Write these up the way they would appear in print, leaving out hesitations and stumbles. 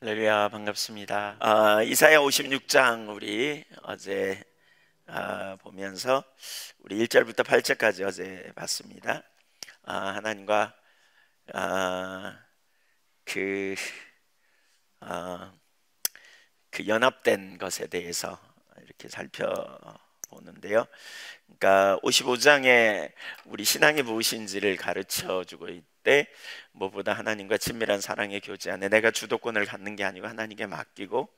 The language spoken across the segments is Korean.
할렐루야, 반갑습니다. 이사야 56장 우리 어제 보면서 우리 1절부터 8절까지 어제 봤습니다. 하나님과 그, 아, 그 연합된 것에 대해서 이렇게 살펴보는데요. 그러니까 55장에 우리 신앙이 무엇인지를 가르쳐 주고 있대. 무엇보다 하나님과 친밀한 사랑의 교제 안에 내가 주도권을 갖는 게 아니고 하나님께 맡기고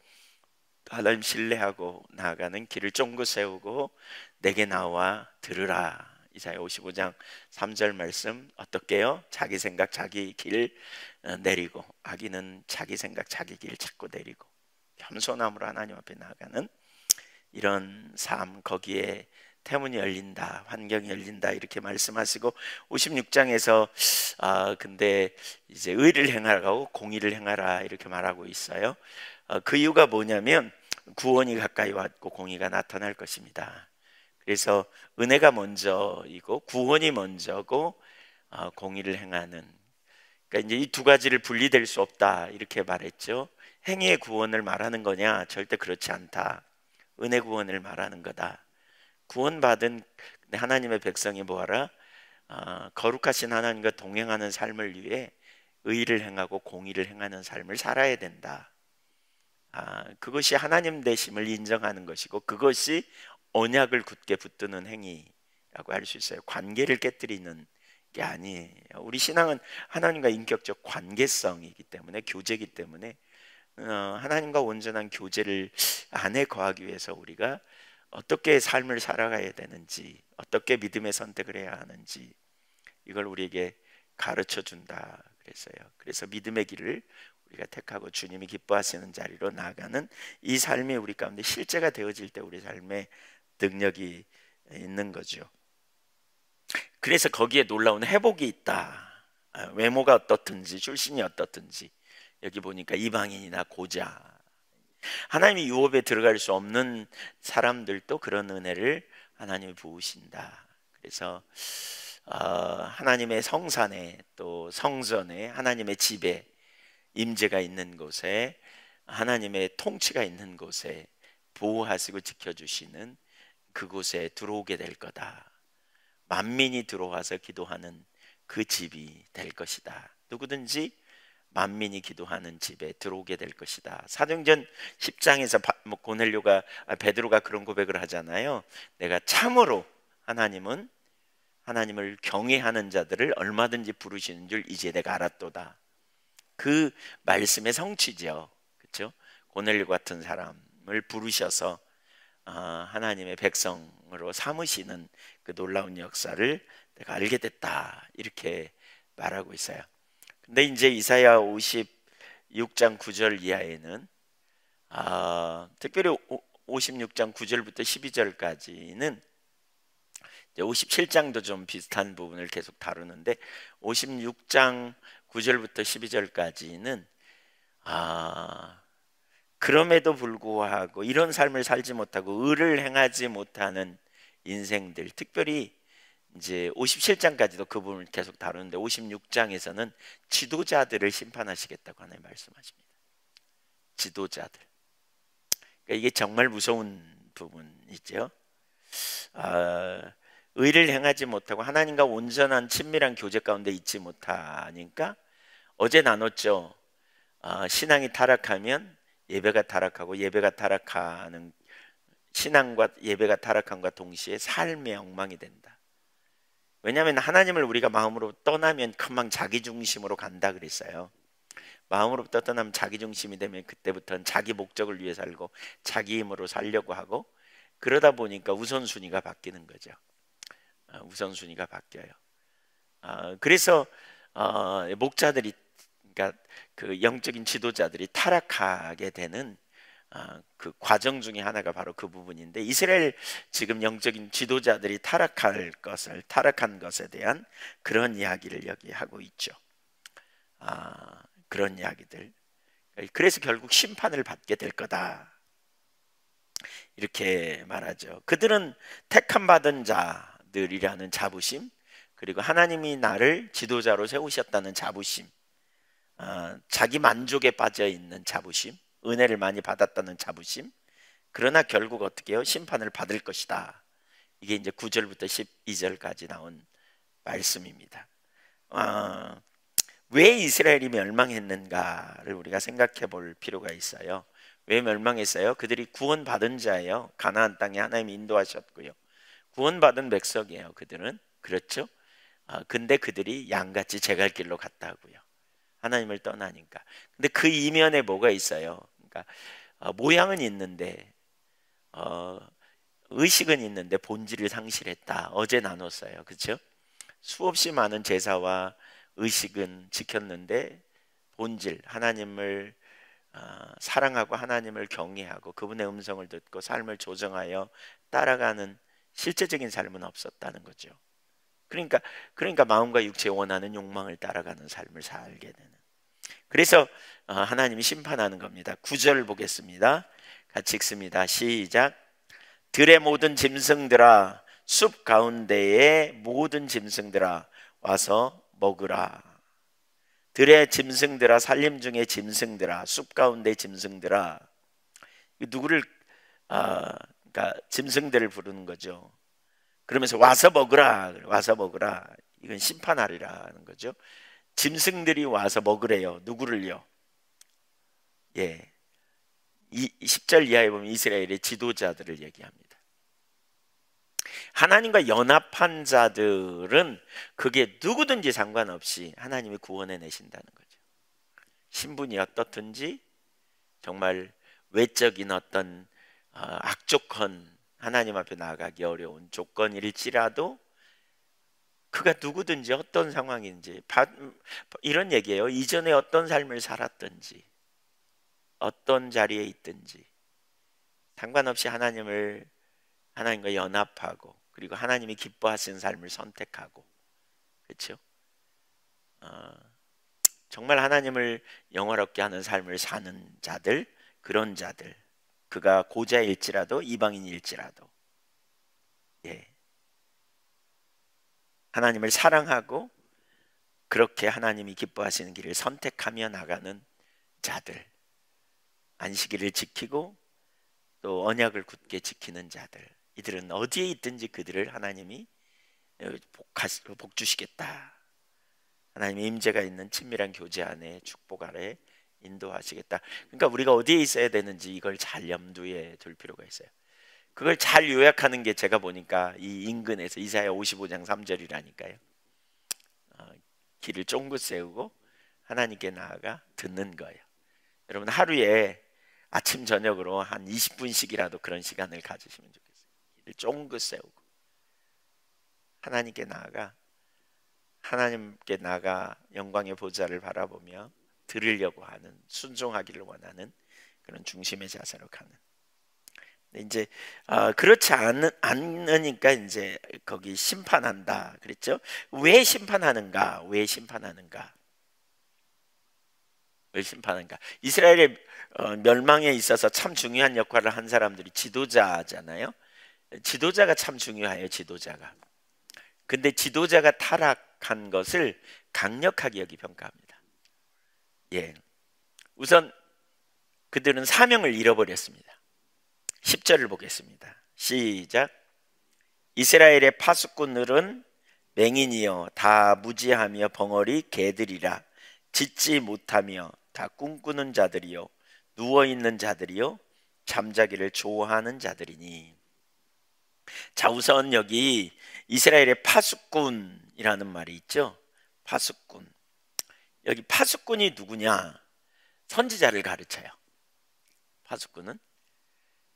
하나님 신뢰하고 나아가는 길을 쫑긋 세우고 내게 나와 들으라. 이사야 55장 3절 말씀 어떻게요? 자기 생각 자기 길 내리고, 악인은 자기 생각 자기 길 자꾸 내리고 겸손함으로 하나님 앞에 나아가는 이런 삶, 거기에 태문이 열린다, 환경이 열린다 이렇게 말씀하시고, 56장에서 근데 이제 의를 행하라고 공의를 행하라 이렇게 말하고 있어요. 그 이유가 뭐냐면 구원이 가까이 왔고 공의가 나타날 것입니다. 그래서 은혜가 먼저이고 구원이 먼저고 공의를 행하는, 그러니까 이제 이 두 가지를 분리될 수 없다 이렇게 말했죠. 행위의 구원을 말하는 거냐? 절대 그렇지 않다. 은혜 구원을 말하는 거다. 구원받은 하나님의 백성이 뭐하라? 거룩하신 하나님과 동행하는 삶을 위해 의를 행하고 공의를 행하는 삶을 살아야 된다. 그것이 하나님 되심을 인정하는 것이고, 그것이 언약을 굳게 붙드는 행위라고 할 수 있어요. 관계를 깨뜨리는 게 아니에요. 우리 신앙은 하나님과 인격적 관계성이기 때문에, 교제이기 때문에 하나님과 온전한 교제를 안에 거하기 위해서 우리가 어떻게 삶을 살아가야 되는지, 어떻게 믿음의 선택을 해야 하는지 이걸 우리에게 가르쳐 준다 그랬어요. 그래서 믿음의 길을 우리가 택하고 주님이 기뻐하시는 자리로 나아가는 이 삶이 우리 가운데 실제가 되어질 때 우리 삶에 능력이 있는 거죠. 그래서 거기에 놀라운 회복이 있다. 외모가 어떻든지 출신이 어떻든지, 여기 보니까 이방인이나 고자, 하나님이 유업에 들어갈 수 없는 사람들도 그런 은혜를 하나님이 부으신다. 그래서 하나님의 성산에, 또 성전에, 하나님의 집에, 임재가 있는 곳에, 하나님의 통치가 있는 곳에, 보호하시고 지켜주시는 그곳에 들어오게 될 거다. 만민이 들어와서 기도하는 그 집이 될 것이다. 누구든지 만민이 기도하는 집에 들어오게 될 것이다. 사도행전 10장에서 고넬료가, 베드로가 그런 고백을 하잖아요. 내가 참으로 하나님을 경외하는 자들을 얼마든지 부르시는 줄 이제 내가 알았도다. 그 말씀의 성취죠. 그렇죠? 고넬료 같은 사람을 부르셔서 하나님의 백성으로 삼으시는 그 놀라운 역사를 내가 알게 됐다 이렇게 말하고 있어요. 근데 이제 이사야 56장 9절 이하에는 특별히 56장 9절부터 12절까지는, 57장도 좀 비슷한 부분을 계속 다루는데 56장 9절부터 12절까지는 그럼에도 불구하고 이런 삶을 살지 못하고 의를 행하지 못하는 인생들, 특별히 이제 57장까지도 그 부분을 계속 다루는데 56장에서는 지도자들을 심판하시겠다고 하나님 말씀하십니다. 지도자들. 그러니까 이게 정말 무서운 부분이죠. 의를 행하지 못하고 하나님과 온전한 친밀한 교제 가운데 있지 못하니까, 어제 나눴죠. 신앙이 타락하면 예배가 타락하고, 예배가 타락하는, 신앙과 예배가 타락함과 동시에 삶의 엉망이 된다. 왜냐하면 하나님을 우리가 마음으로 떠나면 금방 자기중심으로 간다 그랬어요. 마음으로부터 떠나면 자기중심이 되면 그때부터는 자기 목적을 위해 살고 자기 힘으로 살려고 하고, 그러다 보니까 우선순위가 바뀌는 거죠. 우선순위가 바뀌어요. 그래서 목자들이, 그러니까 그 영적인 지도자들이 타락하게 되는 그 과정 중에 하나가 바로 그 부분인데, 이스라엘 지금 영적인 지도자들이 타락한 것에 대한 그런 이야기를 여기 하고 있죠. 그런 이야기들. 그래서 결국 심판을 받게 될 거다 이렇게 말하죠. 그들은 택함 받은 자들이라는 자부심, 그리고 하나님이 나를 지도자로 세우셨다는 자부심, 자기 만족에 빠져 있는 자부심, 은혜를 많이 받았다는 자부심. 그러나 결국 어떻게 해요? 심판을 받을 것이다. 이게 이제 9절부터 12절까지 나온 말씀입니다. 왜 이스라엘이 멸망했는가를 우리가 생각해 볼 필요가 있어요. 왜 멸망했어요? 그들이 구원받은 자예요. 가나안 땅에 하나님이 인도하셨고요. 구원받은 백성이에요. 그들은. 그렇죠? 근데 그들이 양같이 제 갈 길로 갔다고요. 하나님을 떠나니까. 근데 그 이면에 뭐가 있어요? 그러니까 모양은 있는데 의식은 있는데 본질을 상실했다. 어제 나눴어요. 그렇죠? 수없이 많은 제사와 의식은 지켰는데 본질, 하나님을 사랑하고 하나님을 경외하고 그분의 음성을 듣고 삶을 조정하여 따라가는 실제적인 삶은 없었다는 거죠. 그러니까 마음과 육체에 원하는 욕망을 따라가는 삶을 살게 되는. 그래서 하나님이 심판하는 겁니다. 9절 보겠습니다. 같이 읽습니다. 시작. 들의 모든 짐승들아, 숲 가운데의 모든 짐승들아, 와서 먹으라. 들의 짐승들아, 산림 중의 짐승들아, 숲 가운데 짐승들아. 누구를 그러니까 짐승들을 부르는 거죠. 그러면서 와서 먹으라. 와서 먹으라. 이건 심판하리라는 거죠. 짐승들이 와서 먹으래요. 누구를요? 예. 10절 이하에 보면 이스라엘의 지도자들을 얘기합니다. 하나님과 연합한 자들은 그게 누구든지 상관없이 하나님이 구원해 내신다는 거죠. 신분이 어떻든지 정말 외적인 어떤 악조건, 하나님 앞에 나아가기 어려운 조건일지라도 그가 누구든지 어떤 상황인지 이런 얘기예요. 이전에 어떤 삶을 살았든지 어떤 자리에 있든지 상관없이 하나님과 연합하고 그리고 하나님이 기뻐하시는 삶을 선택하고, 그렇죠? 정말 하나님을 영화롭게 하는 삶을 사는 자들, 그런 자들, 그가 고자일지라도 이방인일지라도 예. 하나님을 사랑하고 그렇게 하나님이 기뻐하시는 길을 선택하며 나가는 자들, 안식일을 지키고 또 언약을 굳게 지키는 자들, 이들은 어디에 있든지 그들을 하나님이 복주시겠다. 하나님의 임재가 있는 친밀한 교제 안에 축복 아래 인도하시겠다. 그러니까 우리가 어디에 있어야 되는지 이걸 잘 염두에 둘 필요가 있어요. 그걸 잘 요약하는 게 제가 보니까 이 인근에서 이사야 55장 3절이라니까요. 길을 쫑긋 세우고 하나님께 나아가 듣는 거예요. 여러분 하루에 아침 저녁으로 한 20분씩이라도 그런 시간을 가지시면 좋겠어요. 길을 쫑긋 세우고 하나님께 나아가 영광의 보좌를 바라보며 들으려고 하는, 순종하기를 원하는 그런 중심의 자세로 가는. 이제 그렇지 않으니까 이제 거기 심판한다 그랬죠. 왜 심판하는가? 왜 심판하는가? 이스라엘의 멸망에 있어서 참 중요한 역할을 한 사람들이 지도자잖아요. 지도자가 참 중요해요. 지도자가. 근데 지도자가 타락한 것을 강력하게 여기 평가합니다. 예. 우선 그들은 사명을 잃어버렸습니다. 10절을 보겠습니다. 시작. 이스라엘의 파수꾼들은 맹인이여 다 무지하며 벙어리 개들이라. 짖지 못하며 다 꿈꾸는 자들이요 누워있는 자들이요 잠자기를 좋아하는 자들이니. 자, 우선 여기 이스라엘의 파수꾼이라는 말이 있죠. 파수꾼. 여기 파수꾼이 누구냐? 선지자를 가르쳐요.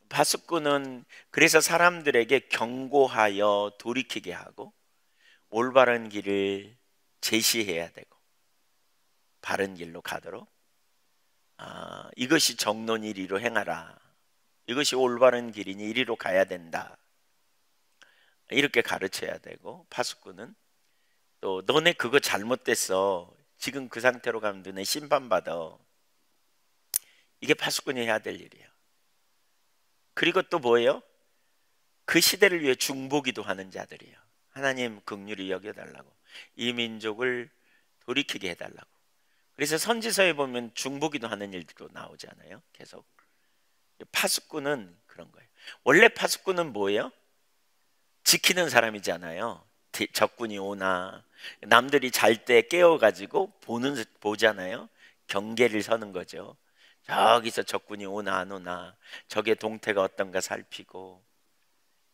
파수꾼은 그래서 사람들에게 경고하여 돌이키게 하고 올바른 길을 제시해야 되고 바른 길로 가도록 이것이 정론 이리로 행하라. 이것이 올바른 길이니 이리로 가야 된다. 이렇게 가르쳐야 되고, 파수꾼은 또 너네 그거 잘못됐어. 지금 그 상태로 가면 너네 심판받아. 이게 파수꾼이 해야 될 일이에요. 그리고 또 뭐예요? 그 시대를 위해 중보기도 하는 자들이에요. 하나님 긍휼히 여겨달라고, 이 민족을 돌이키게 해달라고, 그래서 선지서에 보면 중보기도 하는 일도 나오지 않아요? 계속. 파수꾼은 그런 거예요. 원래 파수꾼은 뭐예요? 지키는 사람이잖아요. 적군이 오나 남들이 잘 때 깨워가지고 보잖아요. 경계를 서는 거죠. 저기서 적군이 오나 안 오나, 적의 동태가 어떤가 살피고,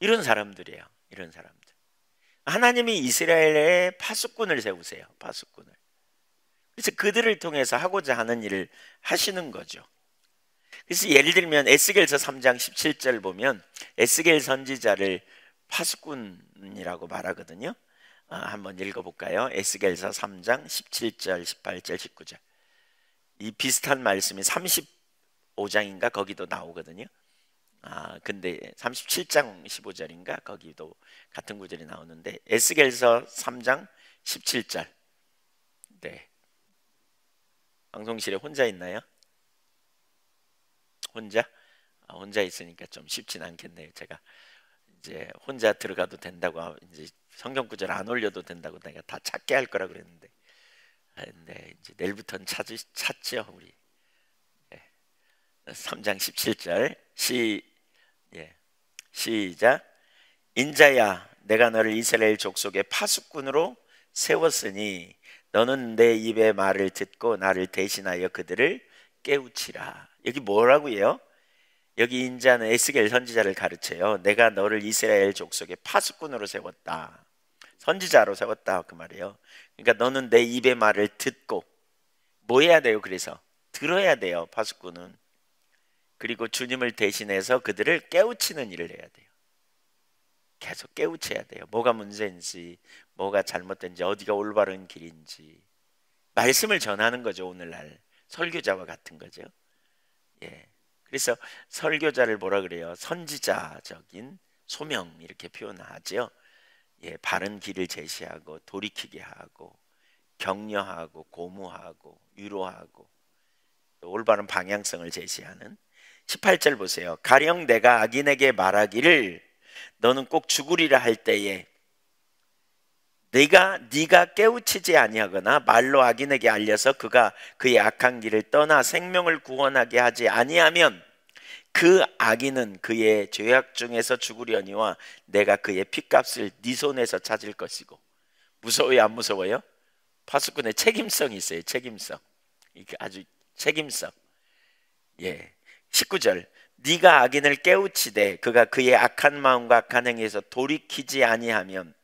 이런 사람들이에요. 이런 사람들. 하나님이 이스라엘에 파수꾼을 세우세요. 파수꾼을. 그래서 그들을 통해서 하고자 하는 일을 하시는 거죠. 그래서 예를 들면 에스겔서 3장 17절 보면 에스겔 선지자를 파수꾼이라고 말하거든요. 한번 읽어볼까요? 에스겔서 3장 17절, 18절, 19절. 이 비슷한 말씀이 35장인가 거기도 나오거든요. 근데 37장 15절인가 거기도 같은 구절이 나오는데 에스겔서 3장 17절. 네. 방송실에 혼자 있나요? 혼자? 혼자 있으니까 좀 쉽진 않겠네요. 제가 이제 혼자 들어가도 된다고, 이제 성경 구절 안 올려도 된다고 내가 다 찾게 할 거라 그랬는데, 근데 이제 내일부터는 찾죠 우리. 네. 3장 17절 시작. 인자야, 내가 너를 이스라엘 족속의 파수꾼으로 세웠으니 너는 내 입의 말을 듣고 나를 대신하여 그들을 깨우치라. 여기 뭐라고 해요? 여기 인자는 에스겔 선지자를 가르쳐요. 내가 너를 이스라엘 족속의 파수꾼으로 세웠다. 선지자로 세웠다 그 말이에요. 그러니까 너는 내 입의 말을 듣고 뭐 해야 돼요? 그래서 들어야 돼요. 파수꾼은. 그리고 주님을 대신해서 그들을 깨우치는 일을 해야 돼요. 계속 깨우쳐야 돼요. 뭐가 문제인지, 뭐가 잘못된지, 어디가 올바른 길인지 말씀을 전하는 거죠. 오늘날 설교자와 같은 거죠. 예. 그래서 설교자를 뭐라 그래요? 선지자적인 소명 이렇게 표현하죠. 예, 바른 길을 제시하고 돌이키게 하고 격려하고 고무하고 위로하고 또 올바른 방향성을 제시하는. 18절 보세요. 가령 내가 악인에게 말하기를 너는 꼭 죽으리라 할 때에 네가 깨우치지 아니하거나 말로 악인에게 알려서 그가 그의 악한 길을 떠나 생명을 구원하게 하지 아니하면 그 악인은 그의 죄악 중에서 죽으려니와 내가 그의 핏값을 네 손에서 찾을 것이고. 무서워요? 안 무서워요? 파수꾼의 책임성이 있어요. 책임성. 이게 아주 책임성. 예. 19절. 네가 악인을 깨우치되 그가 그의 악한 마음과 악한 행위에서 돌이키지 아니하면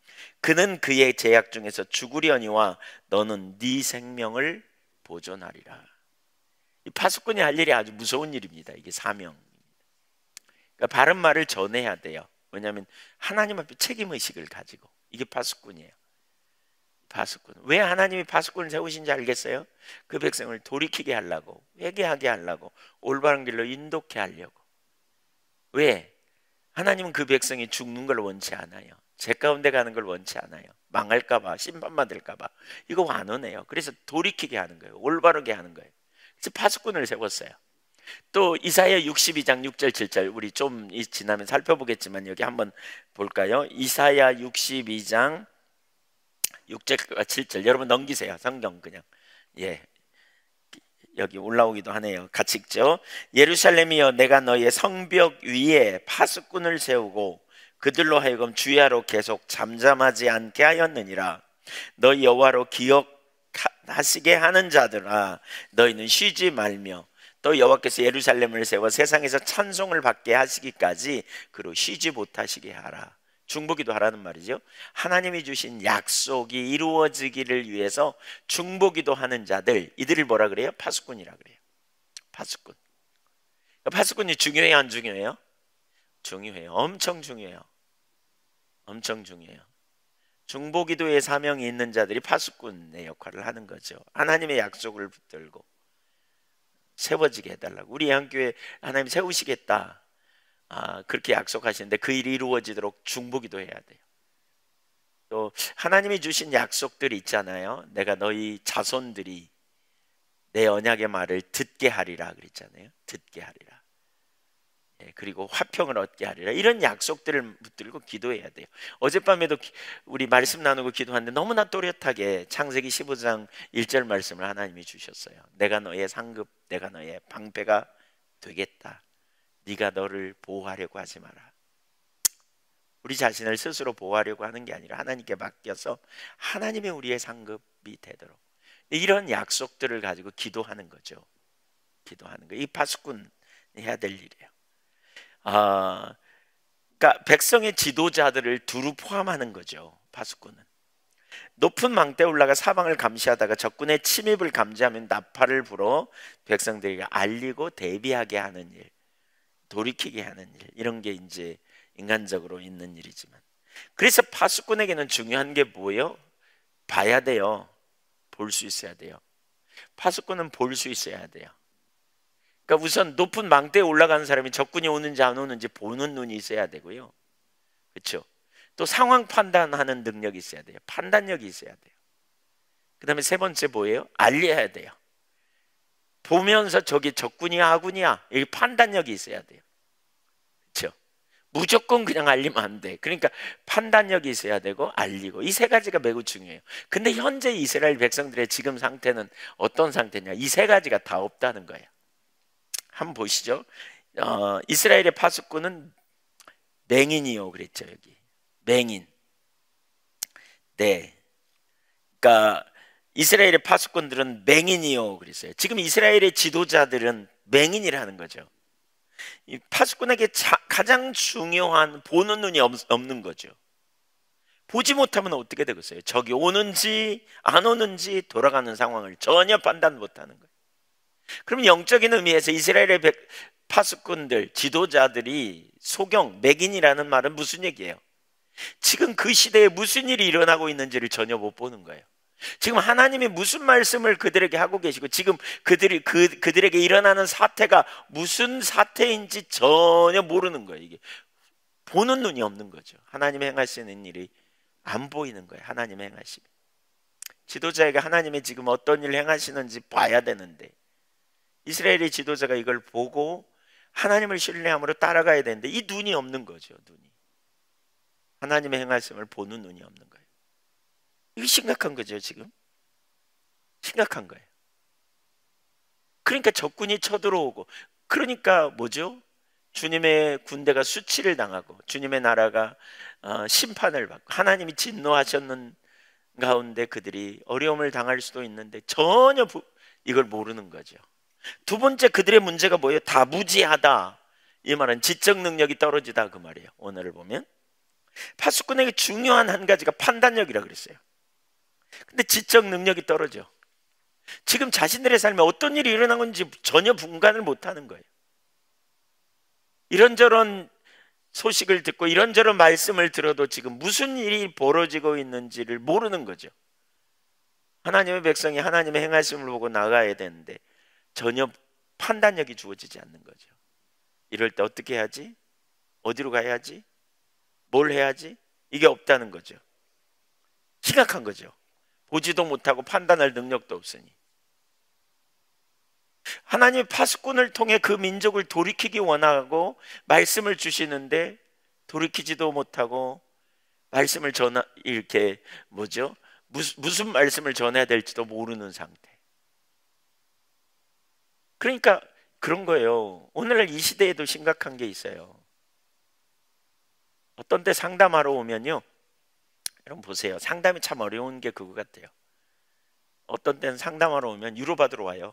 그는 그의 죄악 중에서 죽으려니와 너는 네 생명을 보존하리라. 이 파수꾼이 할 일이 아주 무서운 일입니다. 이게 사명. 그러니까 바른 말을 전해야 돼요. 왜냐하면 하나님 앞에 책임의식을 가지고. 이게 파수꾼이에요. 파수꾼. 왜 하나님이 파수꾼을 세우신지 알겠어요? 그 백성을 돌이키게 하려고, 회개하게 하려고, 올바른 길로 인도케 하려고. 왜? 하나님은 그 백성이 죽는 걸 원치 않아요. 죄 가운데 가는 걸 원치 않아요. 망할까봐, 심판받을까봐. 이거 완원해요. 그래서 돌이키게 하는 거예요. 올바르게 하는 거예요. 그래서 파수꾼을 세웠어요. 또 이사야 62장 6절 7절 우리 좀 지나면 살펴보겠지만 여기 한번 볼까요? 이사야 62장 6절과 7절 여러분 넘기세요. 성경 그냥. 예, 여기 올라오기도 하네요. 같이 읽죠. 예루살렘이여, 내가 너의 성벽 위에 파수꾼을 세우고 그들로 하여금 주야로 계속 잠잠하지 않게 하였느니라. 너희 여호와로 기억하시게 하는 자들아, 너희는 쉬지 말며 또 여호와께서 예루살렘을 세워 세상에서 찬송을 받게 하시기까지 그로 쉬지 못하시게 하라. 중보기도 하라는 말이죠. 하나님이 주신 약속이 이루어지기를 위해서 중보기도 하는 자들, 이들을 뭐라 그래요? 파수꾼이라 그래요. 파수꾼. 파수꾼이 중요해요, 안 중요해요? 중요해요. 엄청 중요해요. 엄청 중요해요. 중보기도의 사명이 있는 자들이 파수꾼의 역할을 하는 거죠. 하나님의 약속을 붙들고 세워지게 해달라고. 우리 한교회 하나님 세우시겠다, 그렇게 약속하시는데 그 일이 이루어지도록 중보기도 해야 돼요. 또 하나님이 주신 약속들이 있잖아요. 내가 너희 자손들이 내 언약의 말을 듣게 하리라 그랬잖아요. 듣게 하리라. 그리고 화평을 얻게 하리라. 이런 약속들을 붙들고 기도해야 돼요. 어젯밤에도 우리 말씀 나누고 기도하는데 너무나 또렷하게 창세기 15장 1절 말씀을 하나님이 주셨어요. 내가 너의 상급, 내가 너의 방패가 되겠다. 네가 너를 보호하려고 하지 마라. 우리 자신을 스스로 보호하려고 하는 게 아니라 하나님께 맡겨서 하나님이 우리의 상급이 되도록, 이런 약속들을 가지고 기도하는 거죠. 기도하는 거. 이 파수꾼 해야 될 일이에요. 그러니까 백성의 지도자들을 두루 포함하는 거죠. 파수꾼은 높은 망대에 올라가 사방을 감시하다가 적군의 침입을 감지하면 나팔을 불어 백성들에게 알리고 대비하게 하는 일, 돌이키게 하는 일, 이런 게 이제 인간적으로 있는 일이지만, 그래서 파수꾼에게는 중요한 게 뭐예요? 봐야 돼요. 볼 수 있어야 돼요. 파수꾼은 볼 수 있어야 돼요. 그러니까 우선 높은 망대에 올라가는 사람이 적군이 오는지 안 오는지 보는 눈이 있어야 되고요. 그렇죠? 또 상황 판단하는 능력이 있어야 돼요. 판단력이 있어야 돼요. 그 다음에 세 번째 뭐예요? 알려야 돼요. 보면서 저기 적군이야 아군이야, 이 판단력이 있어야 돼요. 그렇죠? 무조건 그냥 알리면 안 돼. 그러니까 판단력이 있어야 되고 알리고, 이 세 가지가 매우 중요해요. 근데 현재 이스라엘 백성들의 지금 상태는 어떤 상태냐? 이 세 가지가 다 없다는 거예요. 한번 보시죠. 이스라엘의 파수꾼은 맹인이요 그랬죠. 여기 맹인. 네, 그러니까 이스라엘의 파수꾼들은 맹인이요 그랬어요. 지금 이스라엘의 지도자들은 맹인이라는 거죠. 이 파수꾼에게 가장 중요한 보는 눈이 없는 거죠. 보지 못하면 어떻게 되겠어요? 적이 오는지 안 오는지 돌아가는 상황을 전혀 판단 못하는 거예요. 그럼 영적인 의미에서 이스라엘의 파수꾼들, 지도자들이 소경, 맹인이라는 말은 무슨 얘기예요? 지금 그 시대에 무슨 일이 일어나고 있는지를 전혀 못 보는 거예요. 지금 하나님이 무슨 말씀을 그들에게 하고 계시고, 지금 그들에게 일어나는 사태가 무슨 사태인지 전혀 모르는 거예요. 이게 보는 눈이 없는 거죠. 하나님 행하시는 일이 안 보이는 거예요. 하나님 행하시면 지도자에게 하나님이 지금 어떤 일을 행하시는지 봐야 되는데, 이스라엘의 지도자가 이걸 보고 하나님을 신뢰함으로 따라가야 되는데 이 눈이 없는 거죠. 눈이, 하나님의 행하심을 보는 눈이 없는 거예요. 이게 심각한 거죠. 지금 심각한 거예요. 그러니까 적군이 쳐들어오고, 그러니까 뭐죠? 주님의 군대가 수치를 당하고 주님의 나라가 심판을 받고 하나님이 진노하셨는 가운데 그들이 어려움을 당할 수도 있는데 전혀 이걸 모르는 거죠. 두 번째, 그들의 문제가 뭐예요? 다무지하다. 이 말은 지적 능력이 떨어지다 그 말이에요. 오늘을 보면 파수꾼에게 중요한 한 가지가 판단력이라 그랬어요. 근데 지적 능력이 떨어져. 지금 자신들의 삶에 어떤 일이 일어난 건지 전혀 분간을 못하는 거예요. 이런저런 소식을 듣고 이런저런 말씀을 들어도 지금 무슨 일이 벌어지고 있는지를 모르는 거죠. 하나님의 백성이 하나님의 행하심을 보고 나가야 되는데 전혀 판단력이 주어지지 않는 거죠. 이럴 때 어떻게 해야지? 어디로 가야지? 뭘 해야지? 이게 없다는 거죠. 심각한 거죠. 보지도 못하고 판단할 능력도 없으니. 하나님의 파수꾼을 통해 그 민족을 돌이키기 원하고 말씀을 주시는데 돌이키지도 못하고 말씀을 이렇게 뭐죠? 무슨 말씀을 전해야 될지도 모르는 상태. 그러니까 그런 거예요. 오늘날 이 시대에도 심각한 게 있어요. 어떤 때 상담하러 오면요, 여러분 보세요. 상담이 참 어려운 게 그거 같아요. 어떤 때는 상담하러 오면 유로 받으러 와요.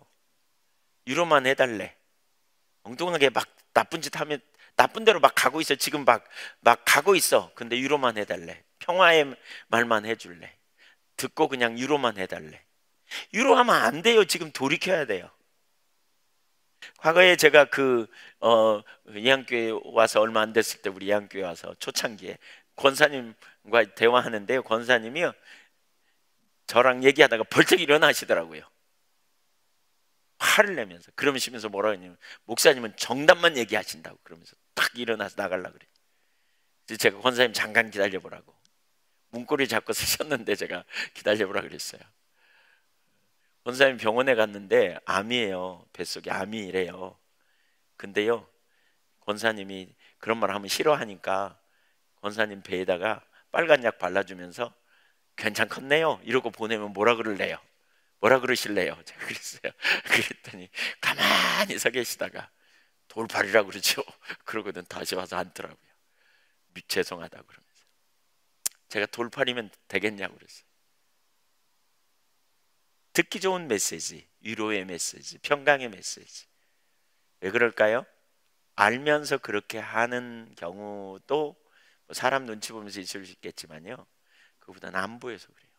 유로만 해달래. 엉뚱하게 막 나쁜 짓 하면 나쁜 대로 막 가고 있어. 지금 막 가고 있어. 근데 유로만 해달래. 평화의 말만 해줄래. 듣고 그냥 유로만 해달래. 유로 하면 안 돼요. 지금 돌이켜야 돼요. 과거에 제가 이한교회 와서 얼마 안 됐을 때, 우리 이한교회 와서 초창기에 권사님과 대화하는데요, 권사님이요 저랑 얘기하다가 벌떡 일어나시더라고요. 화를 내면서. 그러시면서 뭐라고 했냐면, 목사님은 정답만 얘기하신다고. 그러면서 딱 일어나서 나가려고 그래요. 그래서 제가 권사님 잠깐 기다려보라고 문고리 잡고 서셨는데 제가 기다려보라고 그랬어요. 권사님 병원에 갔는데 암이에요. 뱃속에 암이래요. 근데요, 권사님이 그런 말 하면 싫어하니까 권사님 배에다가 빨간 약 발라주면서 괜찮겠네요 이러고 보내면 뭐라 그럴래요? 뭐라 그러실래요? 제가 그랬어요. 그랬더니 가만히 서 계시다가 돌팔이라고 그러죠. 그러고는 다시 와서 앉더라고요. 죄송하다고 그러면서. 제가 돌팔이면 되겠냐고 그랬어요. 듣기 좋은 메시지, 위로의 메시지, 평강의 메시지. 왜 그럴까요? 알면서 그렇게 하는 경우도 사람 눈치 보면서 있을 수 있겠지만요, 그보다는 안 보여서 그래요.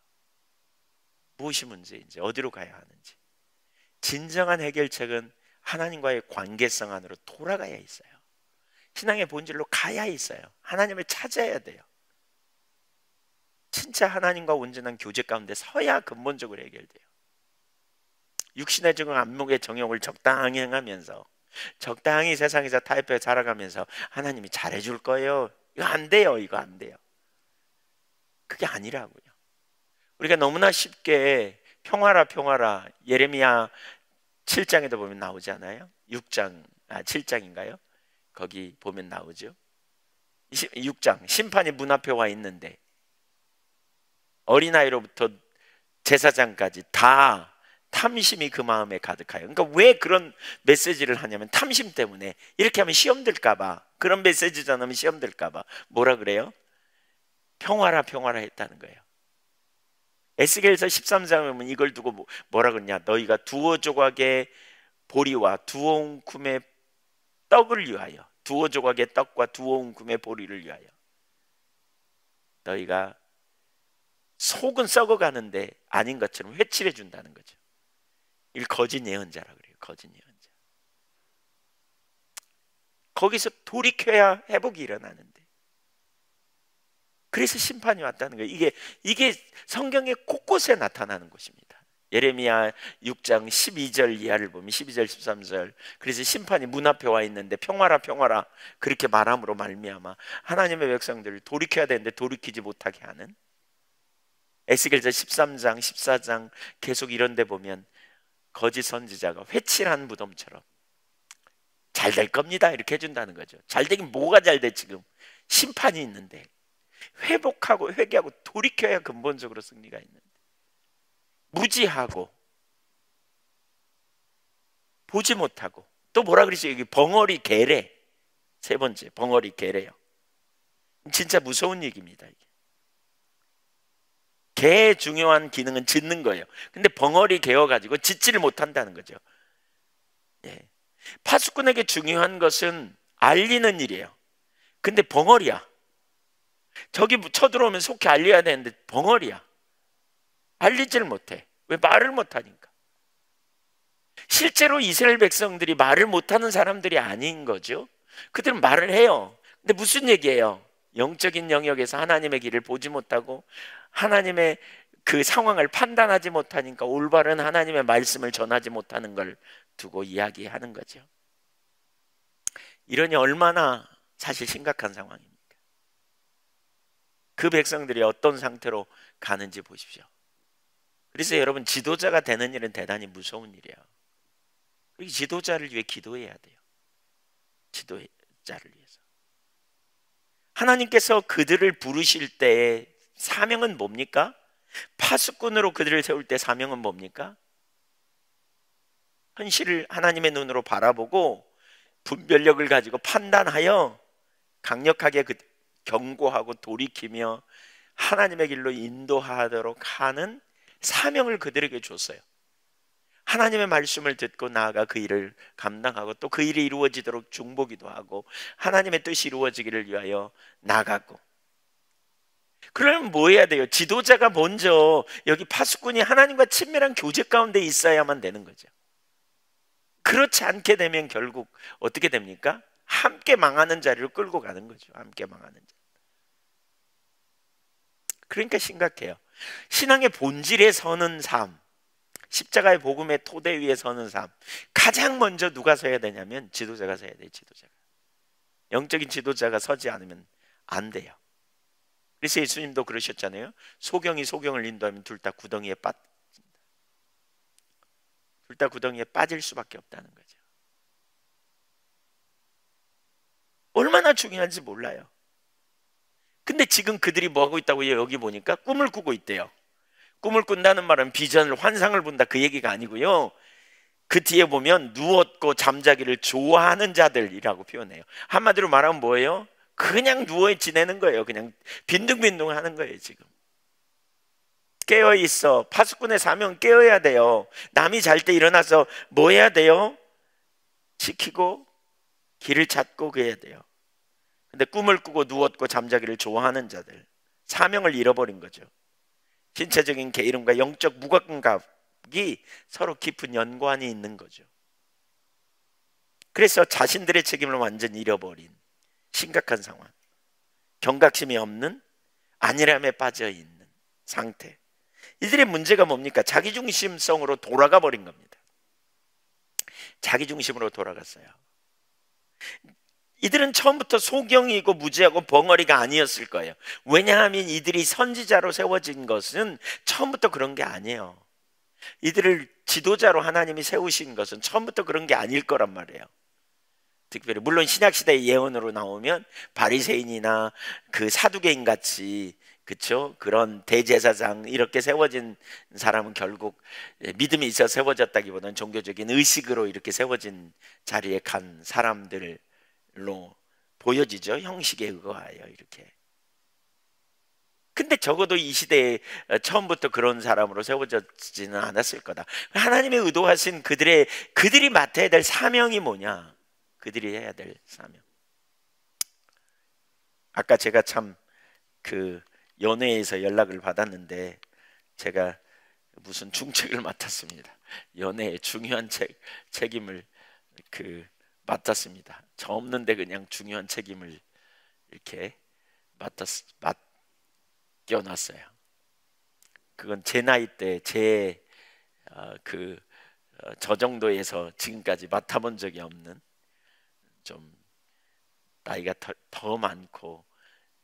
무엇이 문제인지, 어디로 가야 하는지. 진정한 해결책은 하나님과의 관계성 안으로 돌아가야 있어요. 신앙의 본질로 가야 있어요. 하나님을 찾아야 돼요. 진짜 하나님과 온전한 교제 가운데 서야 근본적으로 해결돼요. 육신의 정욕, 안목의 정욕을 적당히 행하면서 적당히 세상에서 타협해 살아가면서 하나님이 잘해줄 거예요. 이거 안 돼요. 이거 안 돼요. 그게 아니라고요. 우리가 너무나 쉽게 평화라 평화라, 예레미야 7장에도 보면 나오잖아요. 7장인가요? 거기 보면 나오죠. 6장 심판이 문 앞에 와 있는데 어린아이로부터 제사장까지 다 탐심이 그 마음에 가득하여. 그러니까 왜 그런 메시지를 하냐면 탐심 때문에. 이렇게 하면 시험 들까봐, 그런 메시지 전하면 시험 들까봐 뭐라 그래요? 평화라 평화라 했다는 거예요. 에스겔서 13장에 보면 이걸 두고 뭐라 그러냐, 너희가 두어 조각의 보리와 두어 웅큼의 떡을 위하여, 두어 조각의 떡과 두어 웅큼의 보리를 위하여. 너희가 속은 썩어가는데 아닌 것처럼 회칠해 준다는 거죠. 이걸 거짓 예언자라 그래요. 거짓 예언자. 거기서 돌이켜야 회복이 일어나는데, 그래서 심판이 왔다는 거예요. 이게 성경의 곳곳에 나타나는 것입니다. 예레미야 6장 12절 이하를 보면 12절 13절, 그래서 심판이 문 앞에 와 있는데 평화라 평화라 그렇게 말함으로 말미암아 하나님의 백성들을 돌이켜야 되는데 돌이키지 못하게 하는. 에스겔서 13장 14장 계속 이런 데 보면 거짓 선지자가 회칠한 무덤처럼 잘 될 겁니다 이렇게 해준다는 거죠. 잘 되긴 뭐가 잘 돼? 지금 심판이 있는데. 회복하고 회개하고 돌이켜야 근본적으로 승리가 있는데, 무지하고 보지 못하고, 또 뭐라 그러지? 여기 벙어리 개래. 세 번째 벙어리 개래요. 진짜 무서운 얘기입니다. 이게. 개의 중요한 기능은 짖는 거예요. 근데 벙어리 개여가지고 짖지를 못한다는 거죠. 예. 파수꾼에게 중요한 것은 알리는 일이에요. 근데 벙어리야. 저기 쳐들어오면 속히 알려야 되는데 벙어리야. 알리지를 못해. 왜? 말을 못하니까. 실제로 이스라엘 백성들이 말을 못하는 사람들이 아닌 거죠. 그들은 말을 해요. 근데 무슨 얘기예요? 영적인 영역에서 하나님의 길을 보지 못하고 하나님의 그 상황을 판단하지 못하니까 올바른 하나님의 말씀을 전하지 못하는 걸 두고 이야기하는 거죠. 이러니 얼마나 사실 심각한 상황입니까? 그 백성들이 어떤 상태로 가는지 보십시오. 그래서 여러분, 지도자가 되는 일은 대단히 무서운 일이에요. 이 지도자를 위해 기도해야 돼요. 지도자를 위해서. 하나님께서 그들을 부르실 때의 사명은 뭡니까? 파수꾼으로 그들을 세울 때 사명은 뭡니까? 현실을 하나님의 눈으로 바라보고 분별력을 가지고 판단하여 강력하게 경고하고 돌이키며 하나님의 길로 인도하도록 하는 사명을 그들에게 줬어요. 하나님의 말씀을 듣고 나아가 그 일을 감당하고 또 그 일이 이루어지도록 중보기도 하고 하나님의 뜻이 이루어지기를 위하여 나가고. 그러면 뭐 해야 돼요? 지도자가 먼저, 여기 파수꾼이 하나님과 친밀한 교제 가운데 있어야만 되는 거죠. 그렇지 않게 되면 결국 어떻게 됩니까? 함께 망하는 자리로 끌고 가는 거죠. 함께 망하는 자. 그러니까 심각해요. 신앙의 본질에 서는 삶, 십자가의 복음의 토대 위에 서는 삶, 가장 먼저 누가 서야 되냐면 지도자가 서야 돼요. 지도자가. 영적인 지도자가 서지 않으면 안 돼요. 그래서 예수님도 그러셨잖아요. 소경이 소경을 인도하면 둘 다 구덩이에 빠진다. 둘 다 구덩이에 빠질 수밖에 없다는 거죠. 얼마나 중요한지 몰라요. 근데 지금 그들이 뭐 하고 있다고요? 여기 보니까 꿈을 꾸고 있대요. 꿈을 꾼다는 말은 비전을, 환상을 본다 그 얘기가 아니고요. 그 뒤에 보면 누웠고 잠자기를 좋아하는 자들이라고 표현해요. 한마디로 말하면 뭐예요? 그냥 누워 지내는 거예요. 그냥 빈둥빈둥 하는 거예요. 지금 깨어 있어. 파수꾼의 사명 깨어야 돼요. 남이 잘 때 일어나서 뭐 해야 돼요? 지키고 길을 찾고 그래야 돼요. 근데 꿈을 꾸고 누웠고 잠자기를 좋아하는 자들, 사명을 잃어버린 거죠. 신체적인 게으름과 영적 무감각이 서로 깊은 연관이 있는 거죠. 그래서 자신들의 책임을 완전히 잃어버린 심각한 상황, 경각심이 없는 안일함에 빠져 있는 상태. 이들의 문제가 뭡니까? 자기중심성으로 돌아가 버린 겁니다. 자기중심으로 돌아갔어요. 이들은 처음부터 소경이고 무지하고 벙어리가 아니었을 거예요. 왜냐하면 이들이 선지자로 세워진 것은 처음부터 그런 게 아니에요. 이들을 지도자로 하나님이 세우신 것은 처음부터 그런 게 아닐 거란 말이에요. 특별히 물론 신약시대의 예언으로 나오면 바리새인이나 그 사두개인 같이, 그쵸? 그런 대제사장 이렇게 세워진 사람은 결국 믿음이 있어 세워졌다기보다는 종교적인 의식으로 이렇게 세워진 자리에 간 사람들로 보여지죠. 형식에 의거하여 이렇게. 근데 적어도 이 시대에 처음부터 그런 사람으로 세워졌지는 않았을 거다. 하나님의 의도하신 그들이 맡아야 될 사명이 뭐냐? 그들이 해야 될 사명. 아까 제가 참 그 연회에서 연락을 받았는데 제가 무슨 중책을 맡았습니다. 연회의 중요한 책임을 맡았습니다. 저 없는데 그냥 중요한 책임을 이렇게 맡겨놨어요. 그건 제 나이 때 저 정도에서 지금까지 맡아본 적이 없는, 좀 나이가 더 많고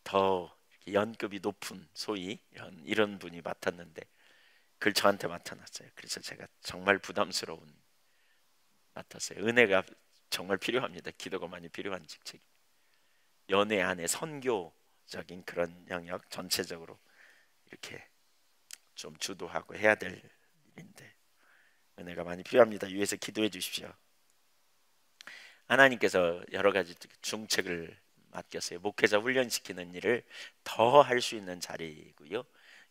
더 연급이 높은, 소위 이런 분이 맡았는데 그걸 저한테 맡아놨어요. 그래서 제가 정말 부담스러운 맡았어요. 은혜가 정말 필요합니다. 기도가 많이 필요한 직책. 연애 안에 선교적인 그런 영역 전체적으로 이렇게 좀 주도하고 해야 될 일인데 은혜가 많이 필요합니다. 위에서 기도해 주십시오. 하나님께서 여러 가지 중책을 맡겼어요. 목회자 훈련시키는 일을 더 할 수 있는 자리고요.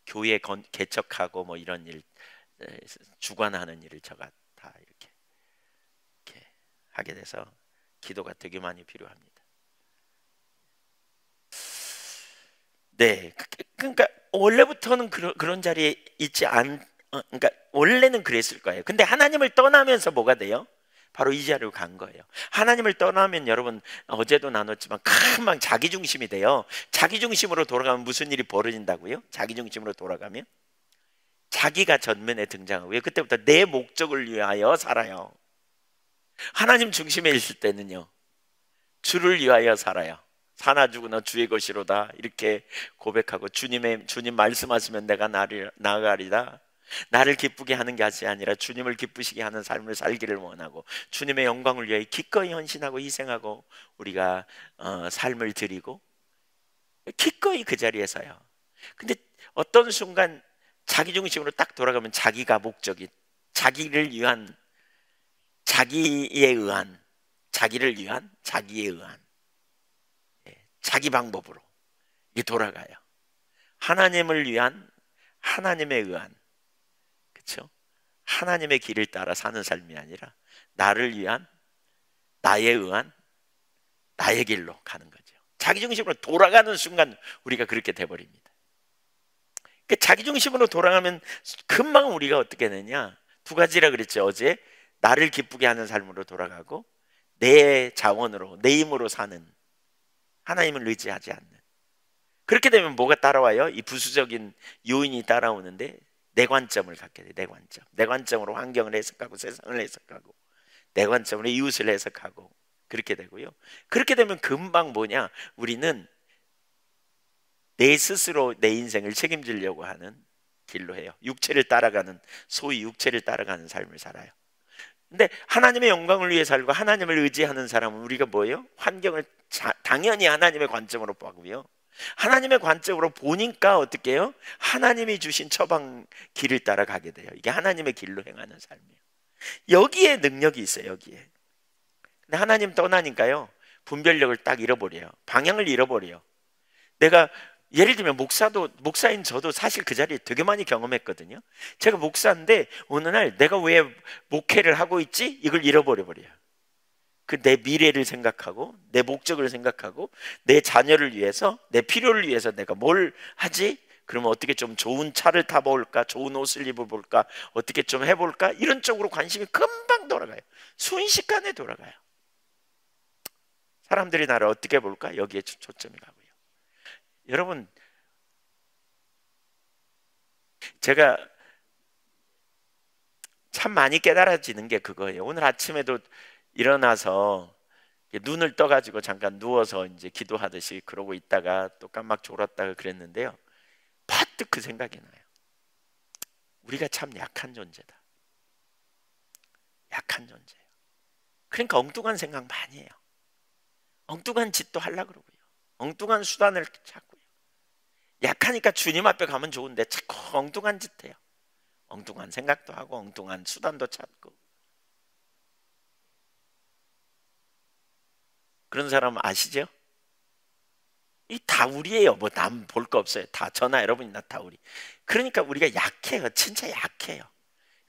교회 개척하고 뭐 이런 일 주관하는 일을 제가 다 이렇게 하게 돼서 기도가 되게 많이 필요합니다. 네, 그러니까 원래부터는 그런 자리에 있지 그러니까 원래는 그랬을 거예요. 근데 하나님을 떠나면서 뭐가 돼요? 바로 이 자리로 간 거예요. 하나님을 떠나면 여러분 어제도 나눴지만 금방 자기중심이 돼요. 자기중심으로 돌아가면 무슨 일이 벌어진다고요? 자기중심으로 돌아가면 자기가 전면에 등장하고요. 그때부터 내 목적을 위하여 살아요. 하나님 중심에 있을 때는요, 주를 위하여 살아요. 사나 죽으나 주의 것이로다 이렇게 고백하고 주님 말씀하시면 내가 나아가리다. 나를 기쁘게 하는 게 아니라 주님을 기쁘시게 하는 삶을 살기를 원하고 주님의 영광을 위해 기꺼이 헌신하고 희생하고 우리가 삶을 드리고 기꺼이 그 자리에서요. 근데 어떤 순간 자기중심으로 딱 돌아가면 자기가 목적이, 자기를 위한, 자기에 의한, 자기를 위한, 자기에 의한, 자기 방법으로 이게 돌아가요. 하나님을 위한, 하나님에 의한, 그렇죠? 하나님의 길을 따라 사는 삶이 아니라 나를 위한, 나에 의한, 나의 길로 가는 거죠. 자기중심으로 돌아가는 순간 우리가 그렇게 돼버립니다. 그러니까 자기중심으로 돌아가면 금방 우리가 어떻게 되냐, 두 가지라 그랬죠 어제. 나를 기쁘게 하는 삶으로 돌아가고 내 자원으로, 내 힘으로 사는, 하나님을 의지하지 않는. 그렇게 되면 뭐가 따라와요? 이 부수적인 요인이 따라오는데 내 관점을 갖게 돼. 내 관점으로 환경을 해석하고 세상을 해석하고 내 관점으로 이웃을 해석하고 그렇게 되고요. 그렇게 되면 금방 뭐냐, 우리는 내 스스로 내 인생을 책임지려고 하는 길로 해요. 육체를 따라가는, 소위 육체를 따라가는 삶을 살아요. 근데 하나님의 영광을 위해 살고 하나님을 의지하는 사람은 우리가 뭐예요? 환경을 당연히 하나님의 관점으로 보고요, 하나님의 관점으로 보니까 어떻게 해요? 하나님이 주신 처방 길을 따라가게 돼요. 이게 하나님의 길로 행하는 삶이에요. 여기에 능력이 있어요. 여기에. 근데 하나님 떠나니까요, 분별력을 딱 잃어버려요. 방향을 잃어버려요. 내가 예를 들면 목사인 저도 사실 그 자리에 되게 많이 경험했거든요. 제가 목사인데 어느 날 내가 왜 목회를 하고 있지? 이걸 잃어버려 버려요. 그 내 미래를 생각하고 내 목적을 생각하고 내 자녀를 위해서, 내 필요를 위해서 내가 뭘 하지? 그러면 어떻게 좀 좋은 차를 타볼까? 좋은 옷을 입어볼까? 어떻게 좀 해볼까? 이런 쪽으로 관심이 금방 돌아가요. 순식간에 돌아가요. 사람들이 나를 어떻게 볼까? 여기에 초점이 가고요. 여러분, 제가 참 많이 깨달아지는 게 그거예요. 오늘 아침에도 일어나서 눈을 떠가지고 잠깐 누워서 이제 기도하듯이 그러고 있다가 또 깜막 졸았다가 그랬는데요, 퍼뜩 그 생각이 나요. 우리가 참 약한 존재다. 약한 존재예요. 그러니까 엉뚱한 생각 많이 해요. 엉뚱한 짓도 하려고 그러고요, 엉뚱한 수단을 찾고요. 약하니까 주님 앞에 가면 좋은데 자꾸 엉뚱한 짓 해요. 엉뚱한 생각도 하고 엉뚱한 수단도 찾고. 그런 사람 아시죠? 이 다 우리예요. 뭐 남 볼 거 없어요. 다 저나 여러분이나 다 우리. 그러니까 우리가 약해요. 진짜 약해요.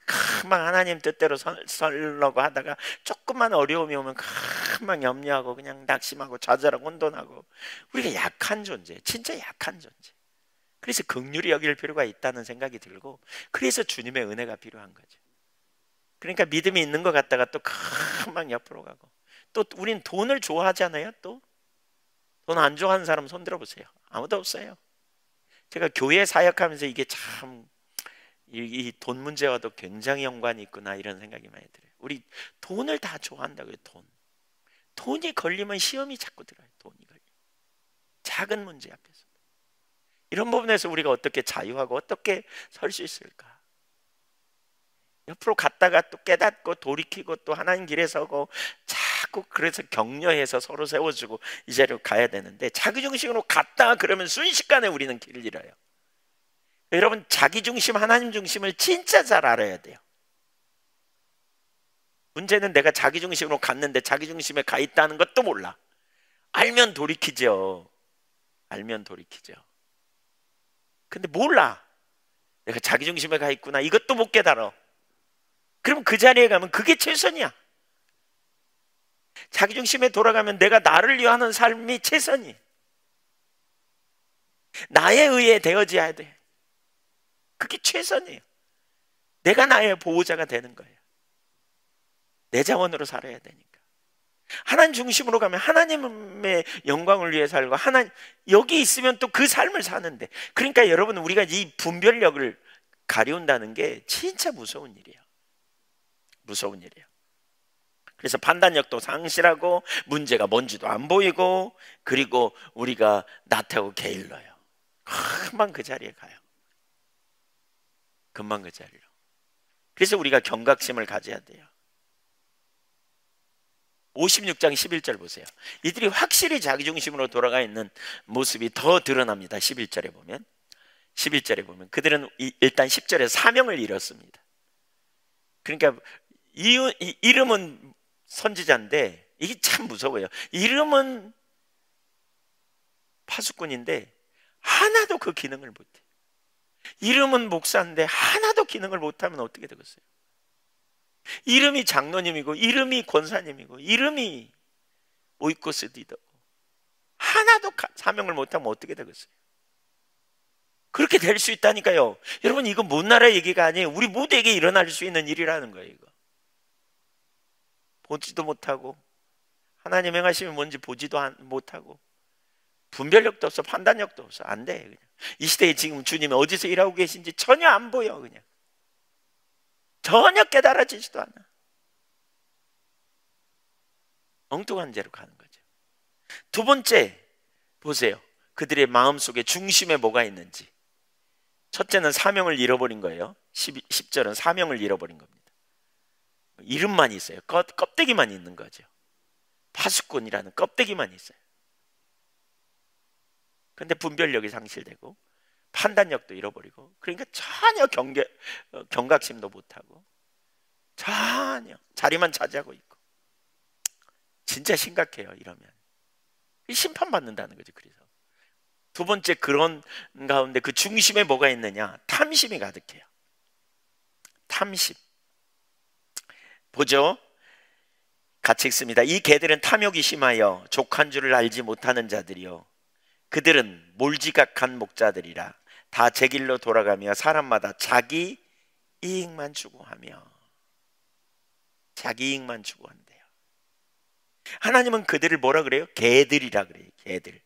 금방 하나님 뜻대로 살려고 하다가 조금만 어려움이 오면 금방 염려하고 그냥 낙심하고 좌절하고 혼돈하고. 우리가 약한 존재, 진짜 약한 존재. 그래서 긍휼히 여길 필요가 있다는 생각이 들고, 그래서 주님의 은혜가 필요한 거죠. 그러니까 믿음이 있는 것 같다가 또 금방 옆으로 가고. 또 우린 돈을 좋아하잖아요. 또 돈 안 좋아하는 사람 손 들어보세요. 아무도 없어요. 제가 교회 사역하면서 이게 참 이 돈 문제와도 굉장히 연관이 있구나 이런 생각이 많이 들어요. 우리 돈을 다 좋아한다고요. 돈이 걸리면 시험이 자꾸 들어요. 돈이 걸리면 작은 문제 앞에서. 이런 부분에서 우리가 어떻게 자유하고 어떻게 설 수 있을까? 옆으로 갔다가 또 깨닫고 돌이키고 또 하나님 길에 서고, 자꾸 그래서 격려해서 서로 세워주고 이 자리로 가야 되는데, 자기중심으로 갔다 그러면 순식간에 우리는 길을 잃어요. 여러분, 자기중심 하나님 중심을 진짜 잘 알아야 돼요. 문제는 내가 자기중심으로 갔는데 자기중심에 가 있다는 것도 몰라. 알면 돌이키죠. 알면 돌이키죠. 근데 몰라. 내가 자기중심에 가 있구나 이것도 못 깨달아. 그럼 그 자리에 가면 그게 최선이야. 자기중심에 돌아가면 내가 나를 위하는 삶이 최선이. 나에 의해 되어져야 돼. 그게 최선이에요. 내가 나의 보호자가 되는 거예요. 내 자원으로 살아야 되니까. 하나님 중심으로 가면 하나님의 영광을 위해 살고, 하나님 여기 있으면 또 그 삶을 사는데. 그러니까 여러분, 우리가 이 분별력을 가려운다는 게 진짜 무서운 일이에요. 무서운 일이에요. 그래서 판단력도 상실하고 문제가 뭔지도 안 보이고, 그리고 우리가 나태하고 게을러요. 금방 그 자리에 가요. 금방 그 자리로. 그래서 우리가 경각심을 가져야 돼요. 56장 11절 보세요. 이들이 확실히 자기중심으로 돌아가 있는 모습이 더 드러납니다. 11절에 보면 그들은 일단 10절에 사명을 잃었습니다. 그러니까 이름은 선지자인데 이게 참 무서워요. 이름은 파수꾼인데 하나도 그 기능을 못해. 이름은 목사인데 하나도 기능을 못하면 어떻게 되겠어요? 이름이 장로님이고 이름이 권사님이고 이름이 오이코스 리더고 하나도 사명을 못하면 어떻게 되겠어요? 그렇게 될 수 있다니까요. 여러분, 이거 먼 나라 얘기가 아니에요. 우리 모두에게 일어날 수 있는 일이라는 거예요. 이거 보지도 못하고 하나님 행하시면 뭔지 보지도 못하고 분별력도 없어, 판단력도 없어. 안 돼. 그냥. 이 시대에 지금 주님이 어디서 일하고 계신지 전혀 안 보여. 그냥 전혀 깨달아지지도 않아. 엉뚱한 죄로 가는 거죠. 두 번째 보세요. 그들의 마음속에 중심에 뭐가 있는지. 첫째는 사명을 잃어버린 거예요. 10절은 사명을 잃어버린 겁니다. 이름만 있어요. 껍데기만 있는 거죠. 파수꾼이라는 껍데기만 있어요. 근데 분별력이 상실되고 판단력도 잃어버리고, 그러니까 전혀 경각심도 못하고 전혀 자리만 차지하고 있고, 진짜 심각해요. 이러면 심판받는다는 거죠. 그래서 두 번째, 그런 가운데 그 중심에 뭐가 있느냐? 탐심이 가득해요. 탐심. 보죠. 같이 읽습니다. 이 개들은 탐욕이 심하여 족한 줄을 알지 못하는 자들이요, 그들은 몰지각한 목자들이라 다 제 길로 돌아가며 사람마다 자기 이익만 추구하며. 자기 이익만 추구한대요. 하나님은 그들을 뭐라 그래요? 개들이라 그래요. 개들.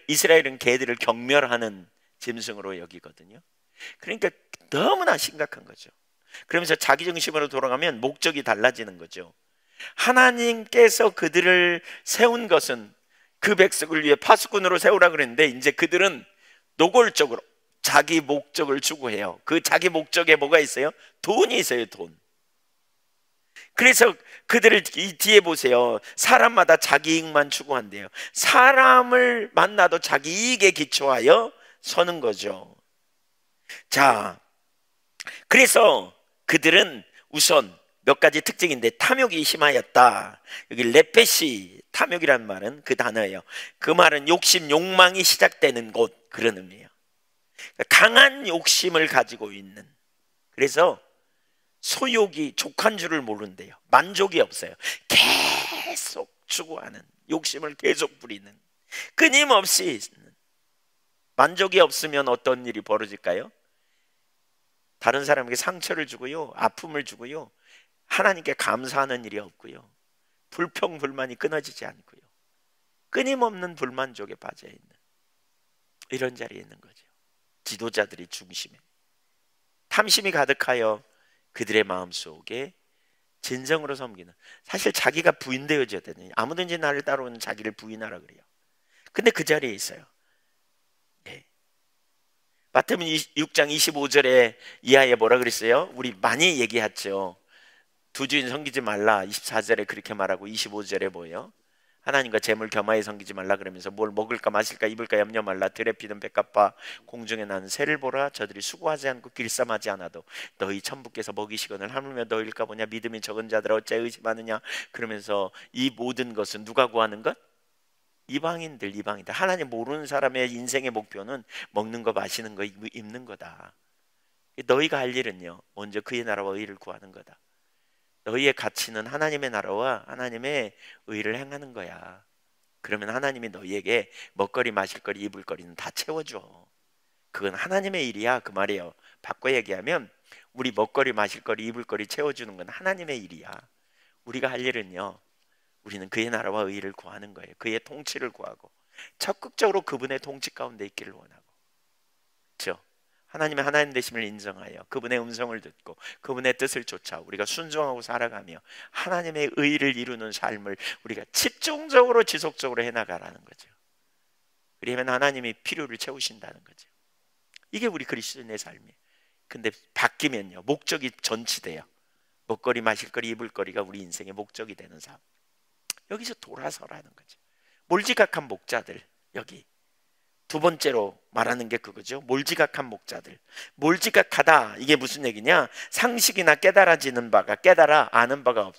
이스라엘은 개들을 경멸하는 짐승으로 여기거든요. 그러니까 너무나 심각한 거죠. 그러면서 자기 중심으로 돌아가면 목적이 달라지는 거죠. 하나님께서 그들을 세운 것은 그 백성을 위해 파수꾼으로 세우라 그랬는데, 이제 그들은 노골적으로 자기 목적을 추구해요. 그 자기 목적에 뭐가 있어요? 돈이 있어요. 돈. 그래서 그들을 이 뒤에 보세요. 사람마다 자기 이익만 추구한대요. 사람을 만나도 자기 이익에 기초하여 서는 거죠. 자, 그래서 그들은 우선 몇 가지 특징인데, 탐욕이 심하였다. 여기 레페시, 탐욕이라는 말은 그 단어예요. 그 말은 욕심, 욕망이 시작되는 곳, 그런 의미예요. 강한 욕심을 가지고 있는. 그래서 소욕이 족한 줄을 모른대요. 만족이 없어요. 계속 추구하는, 욕심을 계속 부리는, 끊임없이. 만족이 없으면 어떤 일이 벌어질까요? 다른 사람에게 상처를 주고요, 아픔을 주고요, 하나님께 감사하는 일이 없고요, 불평불만이 끊어지지 않고요, 끊임없는 불만족에 빠져있는 이런 자리에 있는 거죠. 지도자들이 중심에. 탐심이 가득하여 그들의 마음속에 진정으로 섬기는, 사실 자기가 부인되어져야 되는, 아무든지 나를 따라오는 자기를 부인하라 그래요. 근데 그 자리에 있어요. 네. 마태복음 6장 25절에 이하에 뭐라 그랬어요? 우리 많이 얘기했죠. 두 주인 섬기지 말라. 24절에 그렇게 말하고 25절에 뭐예요? 하나님과 재물 겸하여 섬기지 말라 그러면서 뭘 먹을까 마실까 입을까 염려 말라. 들에 피든 백합화 공중에 나는 새를 보라. 저들이 수고하지 않고 길쌈하지 않아도 너희 천부께서 먹이시거늘 하물며 너희일까 보냐. 믿음이 적은 자들아 어찌 의심하느냐. 그러면서 이 모든 것은 누가 구하는 것? 이방인들. 하나님 모르는 사람의 인생의 목표는 먹는 거 마시는 거 입는 거다. 너희가 할 일은요, 먼저 그의 나라와 의를 구하는 거다. 너희의 가치는 하나님의 나라와 하나님의 의를 행하는 거야. 그러면 하나님이 너희에게 먹거리 마실거리 입을거리는 다 채워줘. 그건 하나님의 일이야, 그 말이에요. 바꿔 얘기하면 우리 먹거리 마실거리 입을거리 채워주는 건 하나님의 일이야. 우리가 할 일은요, 우리는 그의 나라와 의를 구하는 거예요. 그의 통치를 구하고 적극적으로 그분의 통치 가운데 있기를 원하고. 그렇죠? 하나님의 하나님 되심을 인정하여 그분의 음성을 듣고 그분의 뜻을 쫓아 우리가 순종하고 살아가며 하나님의 의를 이루는 삶을 우리가 집중적으로 지속적으로 해나가라는 거죠. 그러면 하나님이 필요를 채우신다는 거죠. 이게 우리 그리스도인의 삶이에요. 근데 바뀌면요, 목적이 전치돼요. 먹거리 마실거리 입을거리가 우리 인생의 목적이 되는 삶. 여기서 돌아서라는 거죠. 몰지각한 목자들. 여기 두 번째로 말하는 게 그거죠. 몰지각한 목자들. 몰지각하다, 이게 무슨 얘기냐? 상식이나 깨달아지는 바가, 깨달아 아는 바가 없.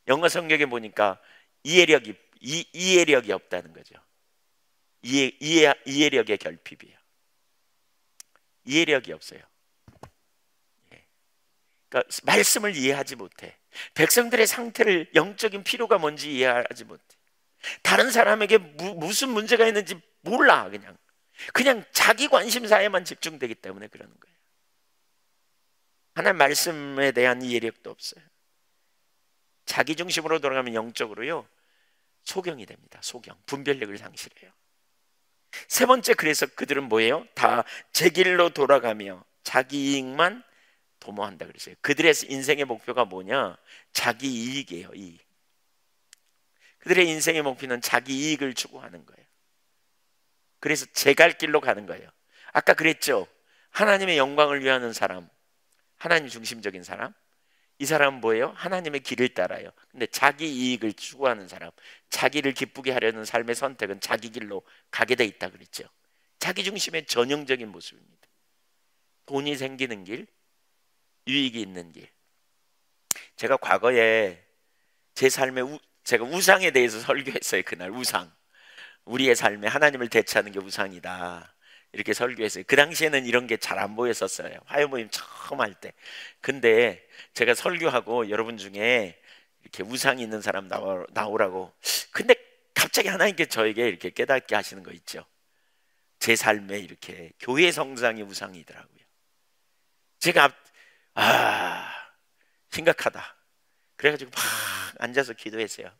영어 성경에 보니까 이해력이 없다는 거죠. 이해력의 결핍이에요. 이해력이 없어요. 그러니까 말씀을 이해하지 못해. 백성들의 상태를, 영적인 필요가 뭔지 이해하지 못해. 다른 사람에게 무슨 문제가 있는지 몰라. 그냥 자기 관심사에만 집중되기 때문에 그러는 거예요. 하나님 말씀에 대한 이해력도 없어요. 자기 중심으로 돌아가면 영적으로요, 소경이 됩니다. 소경, 분별력을 상실해요. 세 번째, 그래서 그들은 뭐예요? 다 제 길로 돌아가며 자기 이익만 도모한다 그랬어요. 그들의 인생의 목표가 뭐냐? 자기 이익이에요. 이익. 그들의 인생의 목표는 자기 이익을 추구하는 거예요. 그래서 제 갈 길로 가는 거예요. 아까 그랬죠. 하나님의 영광을 위하는 사람, 하나님 중심적인 사람, 이 사람은 뭐예요? 하나님의 길을 따라요. 근데 자기 이익을 추구하는 사람, 자기를 기쁘게 하려는 삶의 선택은 자기 길로 가게 돼 있다 그랬죠. 자기 중심의 전형적인 모습입니다. 돈이 생기는 길, 유익이 있는 길. 제가 과거에 제 삶의 제가 우상에 대해서 설교했어요. 그날 우상. 우리의 삶에 하나님을 대체하는 게 우상이다. 이렇게 설교했어요. 그 당시에는 이런 게 잘 안 보였었어요. 화요 모임 처음 할 때. 근데 제가 설교하고 여러분 중에 이렇게 우상이 있는 사람 나오라고. 근데 갑자기 하나님께 저에게 이렇게 깨닫게 하시는 거 있죠. 제 삶에 이렇게 교회 성장이 우상이더라고요. 제가 심각하다. 그래가지고 막 앉아서 기도했어요.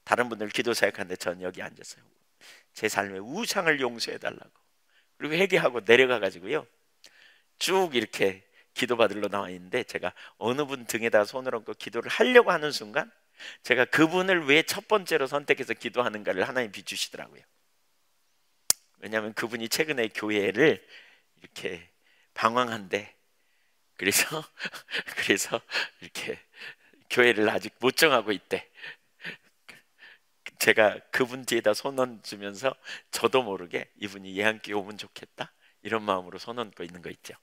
다른 분들 기도 사역하는데 전 여기 앉았어요. 제 삶의 우상을 용서해 달라고. 그리고 회개하고 내려가 가지고요. 쭉 이렇게 기도받으러 나와 있는데 제가 어느 분 등에다 손을 얹고 기도를 하려고 하는 순간 제가 그분을 왜 첫 번째로 선택해서 기도하는가를 하나님 비추시더라고요. 왜냐하면 그분이 최근에 교회를 이렇게 방황한데 그래서 이렇게 교회를 아직 못 정하고 있대. 제가 그분 뒤에다 손 얹으면서 저도 모르게 이분이 예한교회 오면 좋겠다 이런 마음으로 손 얹고 있는 거 있죠.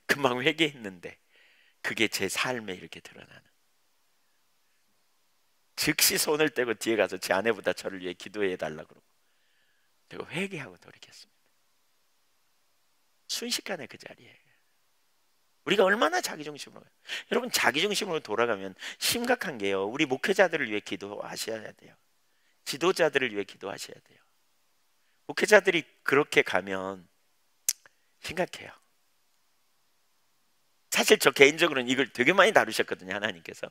금방 회개했는데 그게 제 삶에 이렇게 드러나는. 즉시 손을 떼고 뒤에 가서 제 아내보다 저를 위해 기도해 달라고 그러고 제가 회개하고 돌이켰습니다. 순식간에 그 자리에 우리가 얼마나 자기중심으로 여러분 자기중심으로 돌아가면 심각한 게요. 우리 목회자들을 위해 기도하셔야 돼요. 지도자들을 위해 기도하셔야 돼요. 목회자들이 그렇게 가면 심각해요. 사실 저 개인적으로는 이걸 되게 많이 다루셨거든요. 하나님께서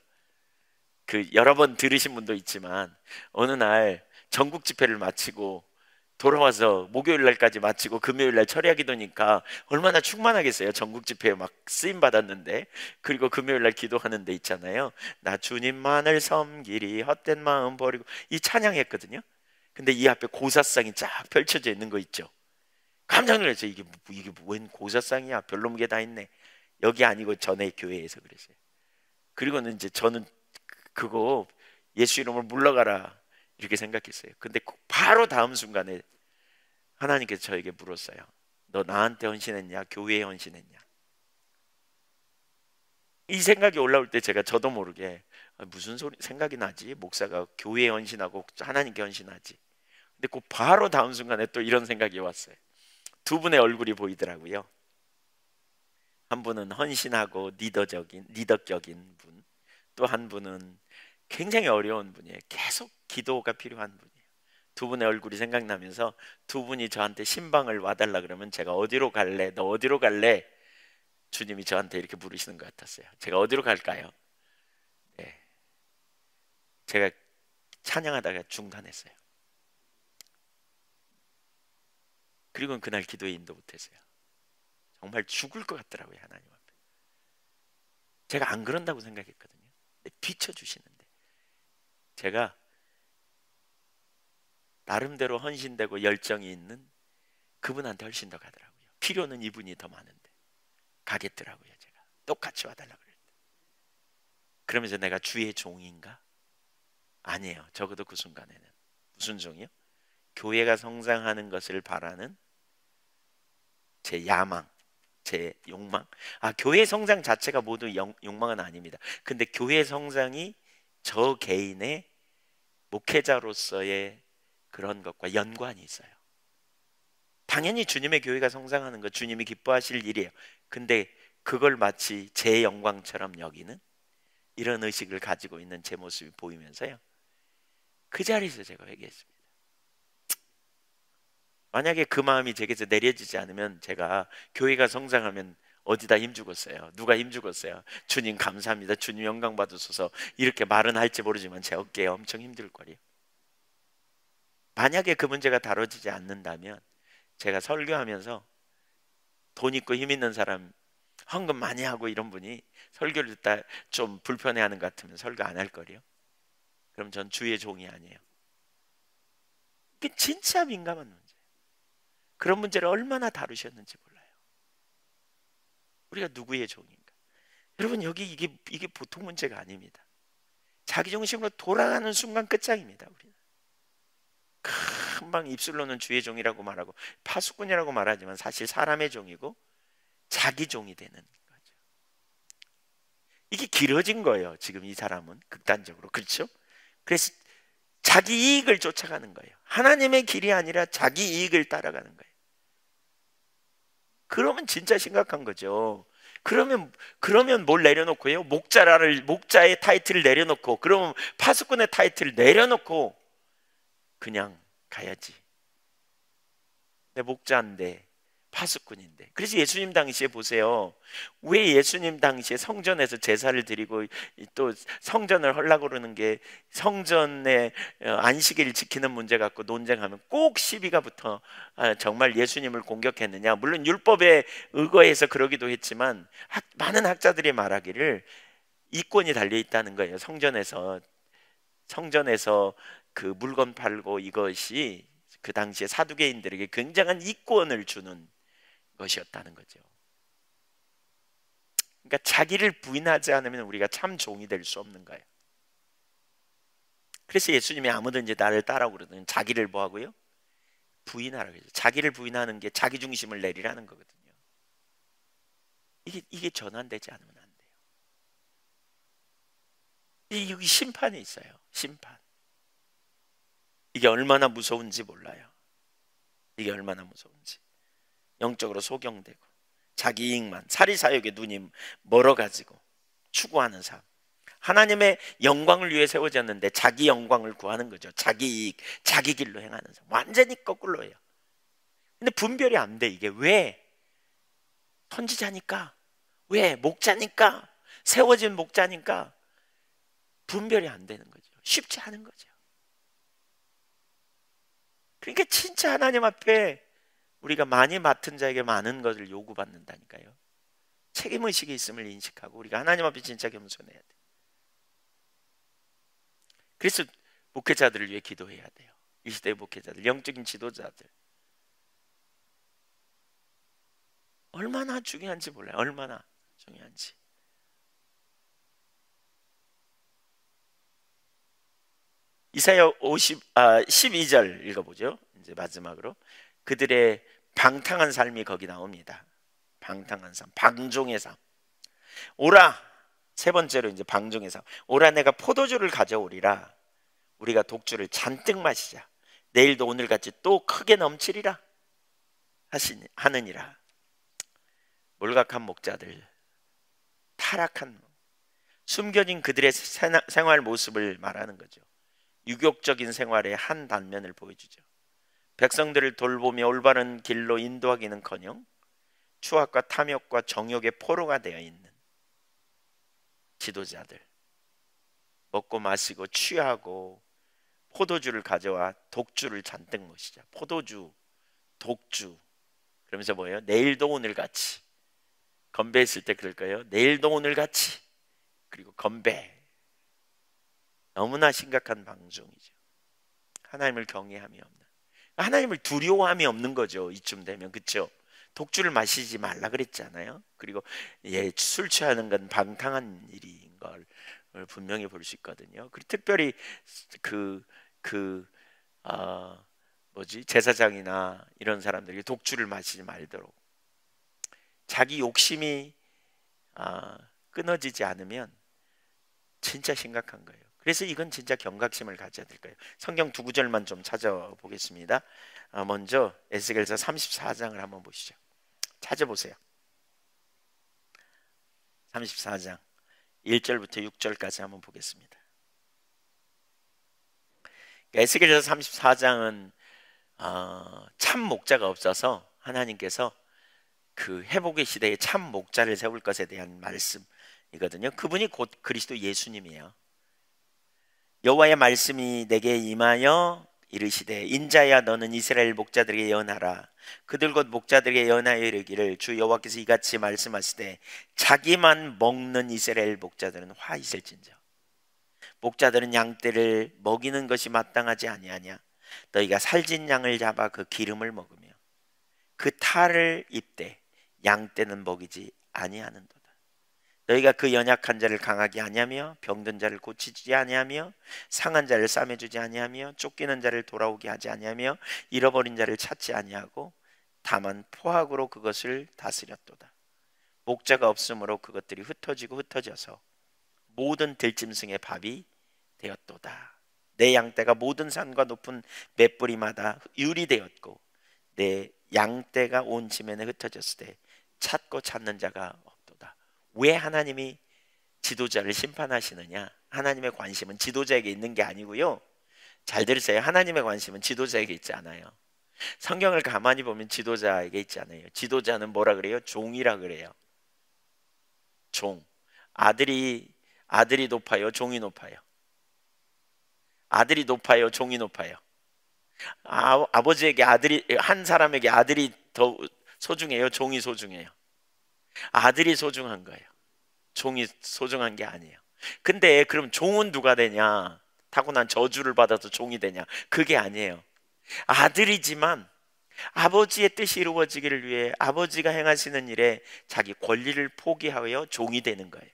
그 여러 번 들으신 분도 있지만 어느 날 전국 집회를 마치고 돌아와서 목요일 날까지 마치고 금요일 날 철야 기도니까 얼마나 충만하겠어요. 전국 집회에 막 쓰임 받았는데 그리고 금요일 날 기도하는 데 있잖아요. 나 주님만을 섬기리 헛된 마음 버리고 이 찬양했거든요. 근데 이 앞에 고사상이 쫙 펼쳐져 있는 거 있죠. 깜짝 놀랐어요. 이게 웬 고사상이야. 별놈 게 다 있네. 여기 아니고 전에 교회에서 그랬어요. 그리고는 이제 저는 그거 예수 이름으로 물러가라 이렇게 생각했어요. 근데 바로 다음 순간에 하나님께서 저에게 물었어요. 너 나한테 헌신했냐? 교회에 헌신했냐? 이 생각이 올라올 때 제가 저도 모르게 무슨 소리 생각이 나지? 목사가 교회에 헌신하고 하나님께 헌신하지. 근데 그 바로 다음 순간에 또 이런 생각이 왔어요. 두 분의 얼굴이 보이더라고요. 한 분은 헌신하고 리더격인 분, 또 한 분은 굉장히 어려운 분이에요. 계속 기도가 필요한 분이에요. 두 분의 얼굴이 생각나면서 두 분이 저한테 신방을 와달라 그러면 제가 어디로 갈래? 너 어디로 갈래? 주님이 저한테 이렇게 물으시는 것 같았어요. 제가 어디로 갈까요? 네. 제가 찬양하다가 중단했어요. 그리고는 그날 기도에 인도 못했어요. 정말 죽을 것 같더라고요. 하나님 앞에. 제가 안 그런다고 생각했거든요. 비춰주시는데 제가 나름대로 헌신되고 열정이 있는 그분한테 훨씬 더 가더라고요. 필요는 이분이 더 많은데 가겠더라고요. 제가 똑같이 와달라고 그랬대. 그러면서 내가 주의 종인가? 아니에요. 적어도 그 순간에는. 무슨 종이요? 교회가 성장하는 것을 바라는 제 야망, 제 욕망. 교회 성장 자체가 모두 욕망은 아닙니다. 근데 교회 성장이 저 개인의 목회자로서의 그런 것과 연관이 있어요. 당연히 주님의 교회가 성장하는 것 주님이 기뻐하실 일이에요. 근데 그걸 마치 제 영광처럼 여기는 이런 의식을 가지고 있는 제 모습이 보이면서요. 그 자리에서 제가 회개했습니다. 만약에 그 마음이 제게서 내려지지 않으면 제가 교회가 성장하면 어디다 힘주겠어요? 누가 힘주겠어요? 주님 감사합니다. 주님 영광 받으소서 이렇게 말은 할지 모르지만 제 어깨에 엄청 힘들 거리요. 만약에 그 문제가 다뤄지지 않는다면 제가 설교하면서 돈 있고 힘 있는 사람 헌금 많이 하고 이런 분이 설교를 듣다 좀 불편해하는 것 같으면 설교 안 할 거리요. 그럼 전 주의 종이 아니에요. 이게 진짜 민감한 문제. 그런 문제를 얼마나 다루셨는지 몰라요. 우리가 누구의 종인가? 여러분, 여기 이게 보통 문제가 아닙니다. 자기중심으로 돌아가는 순간 끝장입니다. 우리는 금방 입술로는 주의 종이라고 말하고 파수꾼이라고 말하지만 사실 사람의 종이고 자기 종이 되는 거죠. 이게 길어진 거예요. 지금 이 사람은 극단적으로, 그렇죠? 그래서 자기 이익을 쫓아가는 거예요. 하나님의 길이 아니라 자기 이익을 따라가는 거예요. 그러면 진짜 심각한 거죠. 그러면 뭘 내려놓고요? 목자의 타이틀을 내려놓고, 그러면 파수꾼의 타이틀을 내려놓고 그냥 가야지. 내 목자인데, 파수꾼인데. 그래서 예수님 당시에 보세요. 왜 예수님 당시에 성전에서 제사를 드리고 또 성전을 하려고 그러는 게, 성전의 안식일을 지키는 문제 갖고 논쟁하면 꼭 시비가 붙어. 정말 예수님을 공격했느냐? 물론 율법에 의거해서 그러기도 했지만 많은 학자들이 말하기를 이권이 달려 있다는 거예요. 성전에서 그 물건 팔고, 이것이 그 당시에 사두개인들에게 굉장한 이권을 주는 것이었다는 거죠. 그러니까 자기를 부인하지 않으면 우리가 참 종이 될 수 없는 거예요. 그래서 예수님이 아무든지 나를 따라오고 그러더니 자기를 뭐 하고요? 부인하라고 해요. 자기를 부인하는 게 자기 중심을 내리라는 거거든요. 이게 전환되지 않으면 안 돼요. 여기 심판이 있어요. 심판. 이게 얼마나 무서운지 몰라요. 이게 얼마나 무서운지. 영적으로 소경되고 자기 이익만, 사리사욕에 눈이 멀어가지고 추구하는 삶. 하나님의 영광을 위해 세워졌는데 자기 영광을 구하는 거죠. 자기 이익, 자기 길로 행하는 삶. 완전히 거꾸로예요. 근데 분별이 안 돼. 이게 왜? 선지자니까, 왜? 목자니까, 세워진 목자니까 분별이 안 되는 거죠. 쉽지 않은 거죠. 그러니까 진짜 하나님 앞에 우리가 많이 맡은 자에게 많은 것을 요구받는다니까요. 책임의식이 있음을 인식하고 우리가 하나님 앞에 진짜 겸손해야 돼요. 그래서 목회자들을 위해 기도해야 돼요. 이 시대의 목회자들, 영적인 지도자들. 얼마나 중요한지 몰라요. 얼마나 중요한지. 이사야 12절 읽어보죠. 이제 마지막으로. 그들의 방탕한 삶이 거기 나옵니다. 방탕한 삶, 방종의 삶. 오라, 세 번째로 이제 방종의 삶. 오라, 내가 포도주를 가져오리라. 우리가 독주를 잔뜩 마시자. 내일도 오늘같이 또 크게 넘치리라 하느니라. 몰각한 목자들, 타락한, 숨겨진 그들의 생활 모습을 말하는 거죠. 유격적인 생활의 한 단면을 보여주죠. 백성들을 돌보며 올바른 길로 인도하기는커녕 추악과 탐욕과 정욕의 포로가 되어 있는 지도자들. 먹고 마시고 취하고 포도주를 가져와 독주를 잔뜩 마시자. 포도주, 독주. 그러면서 뭐예요? 내일도 오늘같이. 건배했을 때 그럴까요? 내일도 오늘같이. 그리고 건배. 너무나 심각한 방종이죠. 하나님을 경외함이 없는, 하나님을 두려워함이 없는 거죠. 이쯤 되면, 그렇죠? 독주를 마시지 말라 그랬잖아요. 그리고 술 취하는 건 방탕한 일인 걸 분명히 볼 수 있거든요. 그리고 특별히 제사장이나 이런 사람들이 독주를 마시지 말도록, 자기 욕심이 끊어지지 않으면 진짜 심각한 거예요. 그래서 이건 진짜 경각심을 가져야 될 거예요. 성경 두 구절만 좀 찾아보겠습니다. 먼저 에스겔서 34장을 한번 보시죠. 찾아보세요. 34장 1절부터 6절까지 한번 보겠습니다. 에스겔서 34장은 참 목자가 없어서 하나님께서 그 회복의 시대에 참 목자를 세울 것에 대한 말씀이거든요. 그분이 곧 그리스도 예수님이에요. 여호와의 말씀이 내게 임하여 이르시되, 인자야 너는 이스라엘 목자들에게 예언하라. 그들 곧 목자들에게 예언하여 이르기를, 주 여호와께서 이같이 말씀하시되, 자기만 먹는 이스라엘 목자들은 화 있을진저. 목자들은 양떼를 먹이는 것이 마땅하지 아니하냐. 너희가 살진 양을 잡아 그 기름을 먹으며 그 탈을 입되 양떼는 먹이지 아니하는도다. 너희가 그 연약한 자를 강하게 아니하며 병든 자를 고치지 아니하며 상한 자를 싸매주지 아니하며 쫓기는 자를 돌아오게 하지 아니하며 잃어버린 자를 찾지 아니하고 다만 포악으로 그것을 다스렸도다. 목자가 없으므로 그것들이 흩어지고 흩어져서 모든 들짐승의 밥이 되었도다. 내 양떼가 모든 산과 높은 맷뿌리마다 유리 되었고 내 양떼가 온 지면에 흩어졌을 때 찾고 찾는 자가 없도다. 왜 하나님이 지도자를 심판하시느냐? 하나님의 관심은 지도자에게 있는 게 아니고요. 잘 들으세요. 하나님의 관심은 지도자에게 있지 않아요. 성경을 가만히 보면 지도자에게 있지 않아요. 지도자는 뭐라 그래요? 종이라 그래요. 종. 아들이 높아요, 종이 높아요? 아들이 높아요, 종이 높아요? 아버지에게 한 사람에게 아들이 더 소중해요, 종이 소중해요? 아들이 소중한 거예요. 종이 소중한 게 아니에요. 근데 그럼 종은 누가 되냐? 타고난 저주를 받아서 종이 되냐? 그게 아니에요. 아들이지만 아버지의 뜻이 이루어지기를 위해 아버지가 행하시는 일에 자기 권리를 포기하여 종이 되는 거예요.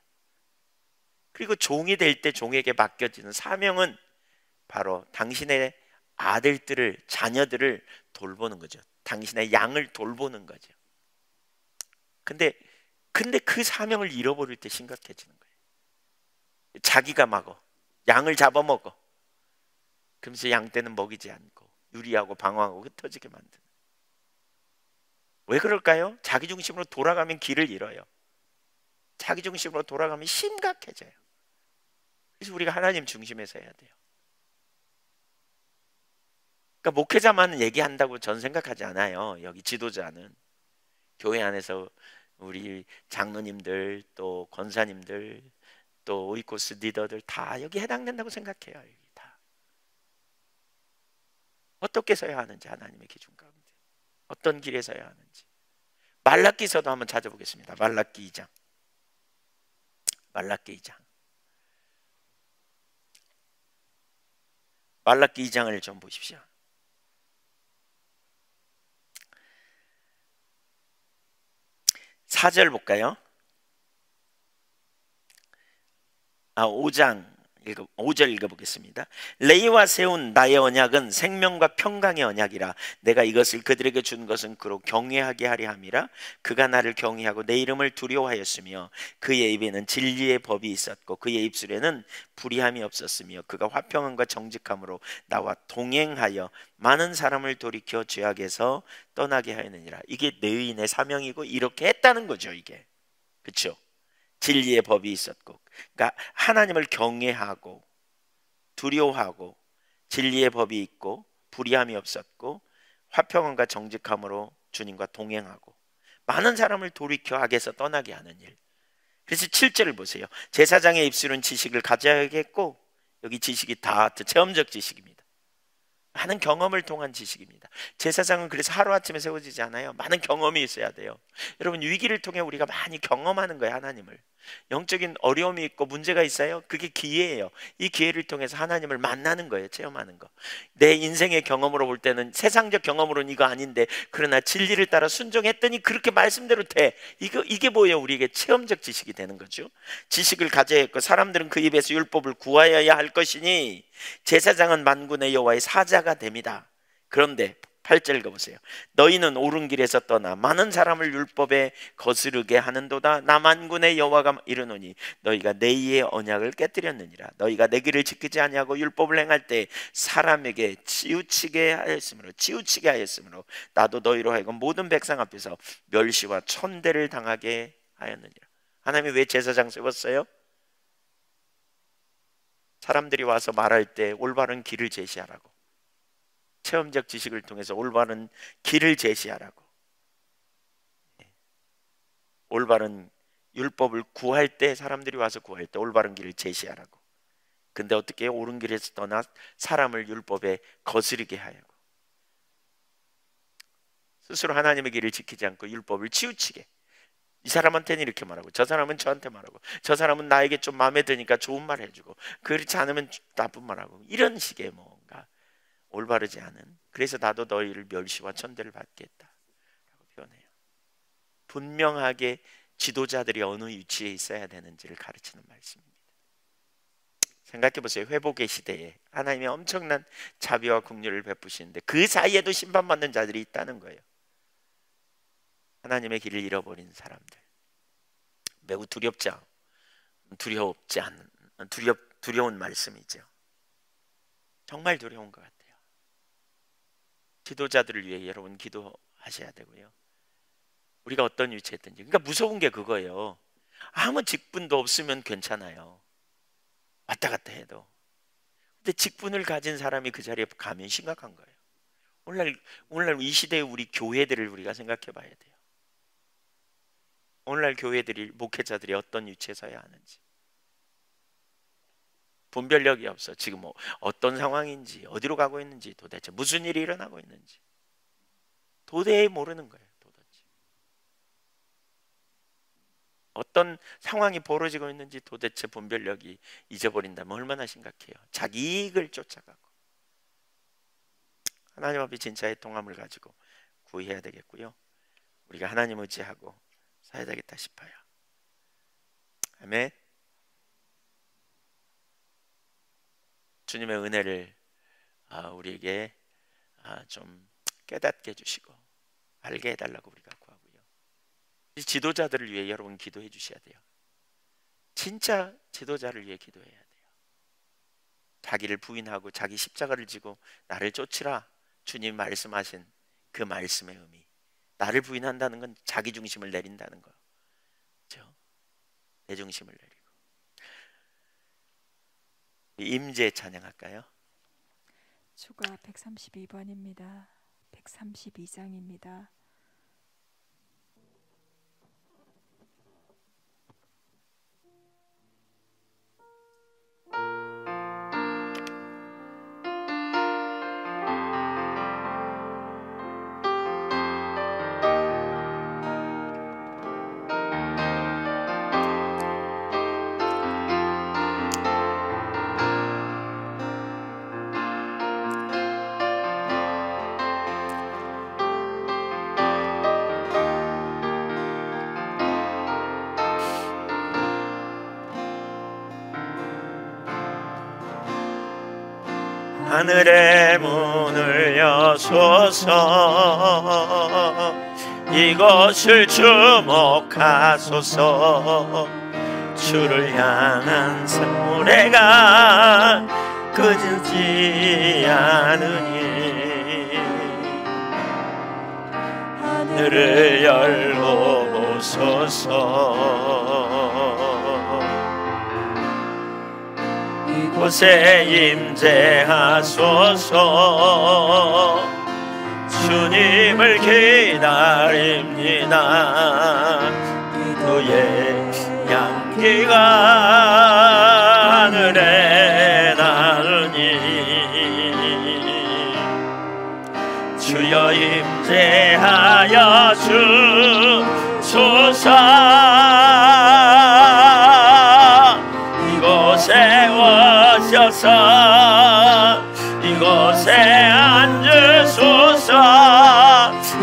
그리고 종이 될 때 종에게 맡겨지는 사명은 바로 당신의 아들들을, 자녀들을 돌보는 거죠. 당신의 양을 돌보는 거죠. 근데 그 사명을 잃어버릴 때 심각해지는 거예요. 자기가 막어, 양을 잡아먹어. 그러면서 양떼는 먹이지 않고 유리하고 방황하고 흩어지게 만드는. 왜 그럴까요? 자기중심으로 돌아가면 길을 잃어요. 자기중심으로 돌아가면 심각해져요. 그래서 우리가 하나님 중심에서 해야 돼요. 그러니까 목회자만 얘기한다고 전 생각하지 않아요. 여기 지도자는 교회 안에서 우리 장로님들 또 권사님들 또 오이코스 리더들 다 여기 해당된다고 생각해요. 여기 다 어떻게 서야 하는지 하나님의 기준 가운데 어떤 길에 서야 하는지 말라기서도 한번 찾아보겠습니다. 말라기 2장. 말라기 2장. 말라기 2장을 좀 보십시오. 4절 볼까요? 5절 읽어보겠습니다. 레이와 세운 나의 언약은 생명과 평강의 언약이라. 내가 이것을 그들에게 준 것은 그로 경외하게 하려 함이라. 그가 나를 경외하고 내 이름을 두려워하였으며 그의 입에는 진리의 법이 있었고 그의 입술에는 불의함이 없었으며 그가 화평함과 정직함으로 나와 동행하여 많은 사람을 돌이켜 죄악에서 떠나게 하였느니라. 이게 레위인의 사명이고 이렇게 했다는 거죠. 이게 그렇죠? 진리의 법이 있었고, 그러니까 하나님을 경외하고 두려워하고 진리의 법이 있고 불의함이 없었고 화평함과 정직함으로 주님과 동행하고 많은 사람을 돌이켜 악에서 떠나게 하는 일. 그래서 7절을 보세요. 제사장의 입술은 지식을 가져야겠고, 여기 지식이 다 체험적 지식입니다. 많은 경험을 통한 지식입니다. 제사장은 그래서 하루아침에 세워지지 않아요. 많은 경험이 있어야 돼요. 여러분, 위기를 통해 우리가 많이 경험하는 거예요. 하나님을. 영적인 어려움이 있고 문제가 있어요. 그게 기회예요. 이 기회를 통해서 하나님을 만나는 거예요. 체험하는 거. 내 인생의 경험으로 볼 때는 세상적 경험으로는 이거 아닌데, 그러나 진리를 따라 순종했더니 그렇게 말씀대로 돼. 이게 뭐예요? 우리에게 체험적 지식이 되는 거죠. 지식을 가져야 했고 사람들은 그 입에서 율법을 구하여야 할 것이니 제사장은 만군의 여호와의 사자가 됩니다. 그런데 8절 읽어보세요. 너희는 옳은 길에서 떠나 많은 사람을 율법에 거스르게 하는도다. 나 만군의 여호와가 이르노니 너희가 내 이의 언약을 깨뜨렸느니라. 너희가 내 길을 지키지 아니하고 율법을 행할 때 사람에게 치우치게 하였으므로 나도 너희로 하여금 모든 백성 앞에서 멸시와 천대를 당하게 하였느니라. 하나님이 왜 제사장 세웠어요? 사람들이 와서 말할 때 올바른 길을 제시하라고. 체험적 지식을 통해서 올바른 길을 제시하라고. 올바른 율법을 구할 때, 사람들이 와서 구할 때 올바른 길을 제시하라고. 근데 어떻게 해요? 옳은 길에서 떠나 사람을 율법에 거스르게 하려고. 스스로 하나님의 길을 지키지 않고 율법을 치우치게. 이 사람한테는 이렇게 말하고 저 사람은 저한테 말하고 저 사람은 나에게 좀 마음에 드니까 좋은 말 해주고 그렇지 않으면 나쁜 말하고, 이런 식의 뭔가 올바르지 않은. 그래서 나도 너희를 멸시와 천대를 받겠다 라고 표현해요. 분명하게 지도자들이 어느 위치에 있어야 되는지를 가르치는 말씀입니다. 생각해 보세요. 회복의 시대에 하나님이 엄청난 자비와 긍휼을 베푸시는데 그 사이에도 심판받는 자들이 있다는 거예요. 하나님의 길을 잃어버린 사람들. 매우 두려운 말씀이죠. 정말 두려운 것 같아요. 지도자들을 위해 여러분 기도하셔야 되고요. 우리가 어떤 위치에 있든지. 그러니까 무서운 게 그거예요. 아무 직분도 없으면 괜찮아요. 왔다 갔다 해도. 근데 직분을 가진 사람이 그 자리에 가면 심각한 거예요. 오늘날 이 시대의 우리 교회들을 우리가 생각해 봐야 돼요. 오늘날 교회들이, 목회자들이 어떤 위치에 서야 하는지. 분별력이 없어. 지금 뭐 어떤 상황인지, 어디로 가고 있는지, 도대체 무슨 일이 일어나고 있는지 도저히 모르는 거예요. 도대체 어떤 상황이 벌어지고 있는지 도대체 분별력이 잊어버린다면 얼마나 심각해요. 자기 이익을 쫓아가고. 하나님 앞에 진짜의 통함을 가지고 구해야 되겠고요. 우리가 하나님 의지하고 살아야 되겠다 싶어요. 아멘. 주님의 은혜를 우리에게 좀 깨닫게 해주시고 알게 해달라고 우리가 구하고요. 이 지도자들을 위해 여러분 기도해 주셔야 돼요. 진짜 지도자를 위해 기도해야 돼요. 자기를 부인하고 자기 십자가를 지고 나를 쫓으라, 주님 말씀하신 그 말씀의 의미. 나를 부인한다는 건 자기 중심을 내린다는 거, 그렇죠? 내 중심을 내리고. 임재 찬양할까요? 주가 132번입니다. 132장입니다. 하늘의 문을 여소서, 이곳을 주목하소서. 주를 향한 노래가 끊이지 않으니 하늘을 열고 보소서. 이곳에 임재하소서. 주님을 기다립니다. 기도의 향기가 하늘에 닿으니 주여 임재하여 주소서. 이곳에 오셔서 이곳에 앉으소서.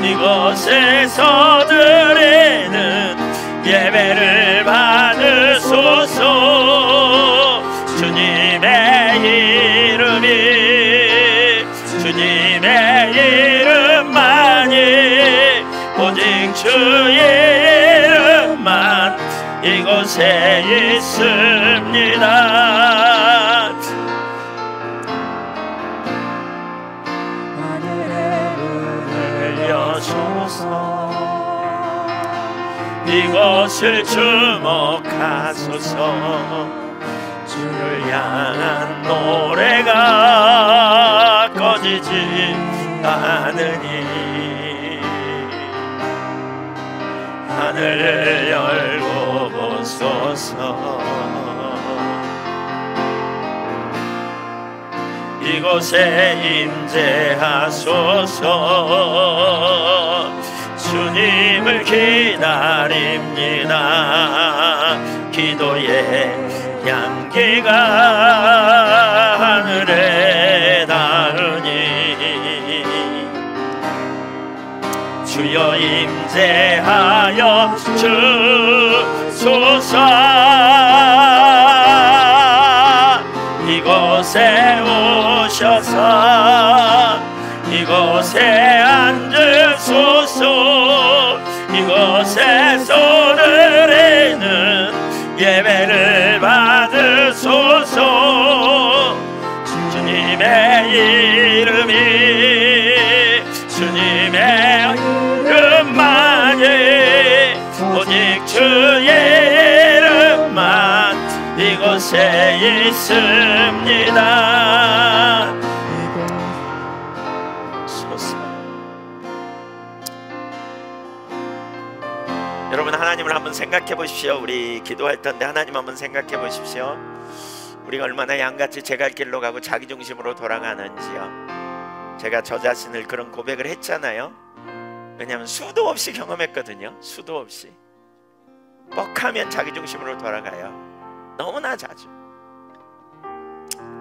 이곳에서 드리는 예배를 받으소서. 주님의 이름만이, 오직 주의 이름만 이곳에 있습니다. 하늘의 문을 여소서. 이곳을 주목하소서. 주를 향한 노래가 꺼지지 않으니 하늘을 열고 보소서. 이곳에 임재하소서. 주님을 기다립니다. 기도의 향기가 하늘에 닿으니 주여 임재 임재하여 주소서. 이곳에 오셔서 이곳에 앉으소서. 이곳에서 오늘에는 예배를 받으소서. 주님의 이름이 주님의 이름만이 오직 주의 이름만 이곳에 있습니다. 여러분, 하나님을 한번 생각해 보십시오. 우리 기도할 텐데 하나님 한번 생각해 보십시오. 우리가 얼마나 양같이 제갈 길로 가고 자기중심으로 돌아가는지요. 제가 저 자신을 그런 고백을 했잖아요. 왜냐하면 수도 없이 경험했거든요. 수도 없이 뻑하면 자기중심으로 돌아가요. 너무나 자주.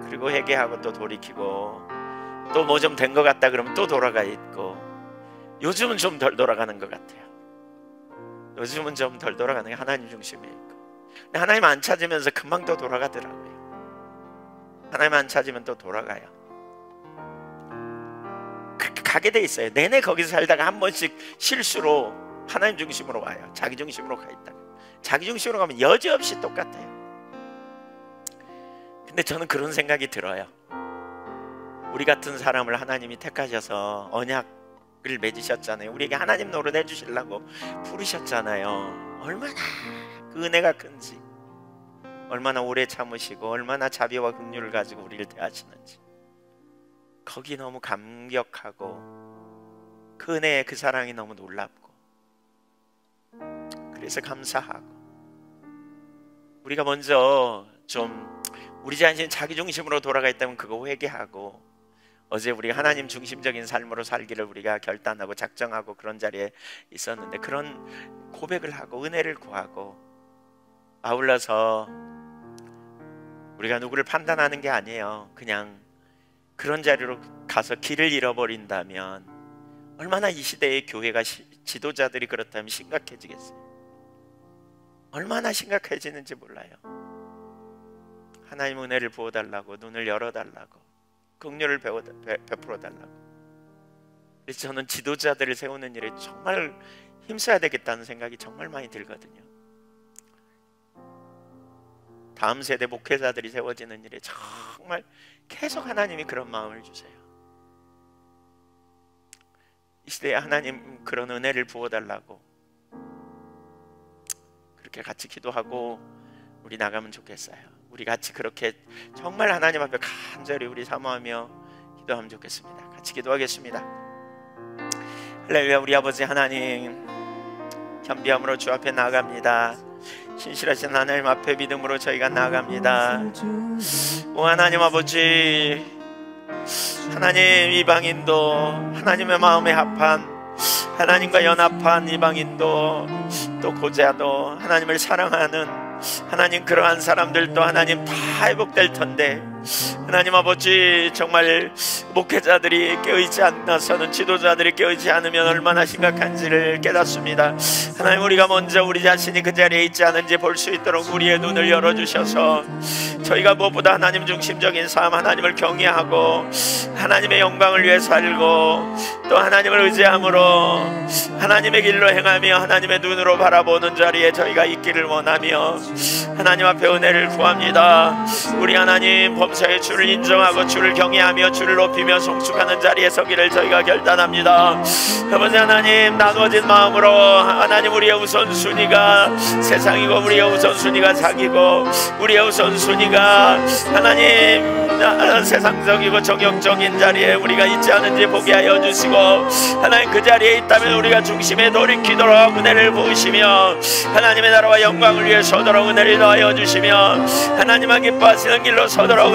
그리고 회개하고 또 돌이키고 또 뭐 좀 된 것 같다 그러면 또 돌아가 있고. 요즘은 좀 덜 돌아가는 것 같아요. 요즘은 좀 덜 돌아가는 게 하나님 중심에 있고. 근데 하나님 안 찾으면서 금방 또 돌아가더라고요. 하나님 안 찾으면 또 돌아가요. 그렇게 가게 돼 있어요. 내내 거기서 살다가 한 번씩 실수로 하나님 중심으로 와요. 자기 중심으로 가 있다가. 자기 중심으로 가면 여지없이 똑같아요. 근데 저는 그런 생각이 들어요. 우리 같은 사람을 하나님이 택하셔서 언약을 맺으셨잖아요. 우리에게 하나님 노릇 해주시려고 부르셨잖아요. 얼마나 그 은혜가 큰지, 얼마나 오래 참으시고 얼마나 자비와 긍휼을 가지고 우리를 대하시는지. 거기 너무 감격하고 그 은혜의 그 사랑이 너무 놀랍고, 그래서 감사하고. 우리가 먼저 좀 우리 자신 자기 중심으로 돌아가 있다면 그거 회개하고, 어제 우리 하나님 중심적인 삶으로 살기를 우리가 결단하고 작정하고 그런 자리에 있었는데, 그런 고백을 하고 은혜를 구하고, 아울러서 우리가 누구를 판단하는 게 아니에요. 그냥 그런 자리로 가서 길을 잃어버린다면 얼마나 이 시대의 교회가 지도자들이 그렇다면 심각해지겠어요. 얼마나 심각해지는지 몰라요. 하나님 은혜를 부어달라고, 눈을 열어달라고, 긍휼을 베풀어달라고. 그래서 저는 지도자들을 세우는 일에 정말 힘써야 되겠다는 생각이 정말 많이 들거든요. 다음 세대 목회자들이 세워지는 일에 정말 계속 하나님이 그런 마음을 주세요. 이 시대에 하나님 그런 은혜를 부어달라고 그렇게 같이 기도하고 우리 나가면 좋겠어요. 우리 같이 그렇게 정말 하나님 앞에 간절히 우리 사모하며 기도하면 좋겠습니다. 같이 기도하겠습니다. 할렐루야. 우리 아버지 하나님, 겸비함으로 주 앞에 나아갑니다. 신실하신 하나님 앞에 믿음으로 저희가 나아갑니다. 오 하나님 아버지, 하나님 이방인도 하나님의 마음에 합한, 하나님과 연합한 이방인도 또 고자도 하나님을 사랑하는 하나님, 그러한 사람들도 하나님 다 회복될 텐데, 하나님 아버지 정말 목회자들이 깨어있지 않아서는, 지도자들이 깨어있지 않으면 얼마나 심각한지를 깨닫습니다. 하나님, 우리가 먼저 우리 자신이 그 자리에 있지 않은지 볼 수 있도록 우리의 눈을 열어주셔서 저희가 무엇보다 하나님 중심적인 삶, 하나님을 경외하고 하나님의 영광을 위해 살고 또 하나님을 의지함으로 하나님의 길로 행하며 하나님의 눈으로 바라보는 자리에 저희가 있기를 원하며 하나님 앞에 은혜를 구합니다. 우리 하나님 범사의 주를 인정하고 주를 경외하며 주를 높이며 송축하는 자리에 서기를 저희가 결단합니다. 아버지 하나님, 나누어진 마음으로 하나님, 우리의 우선순위가 세상이고 우리의 우선순위가 자기고 우리의 우선순위가 하나님 세상적이고 정욕적인 자리에 우리가 있지 않은지 보게 하여 주시고, 하나님 그 자리에 있다면 우리가 중심에 돌이키도록 은혜를 부으시며 하나님의 나라와 영광을 위해 서도록 은혜를 더하여 주시며 하나님만 기뻐하시는 길로 서도록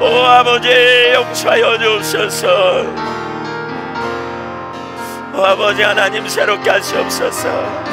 오 아버지 용서하여 주옵소서. 오 아버지 하나님 새롭게 하시옵소서.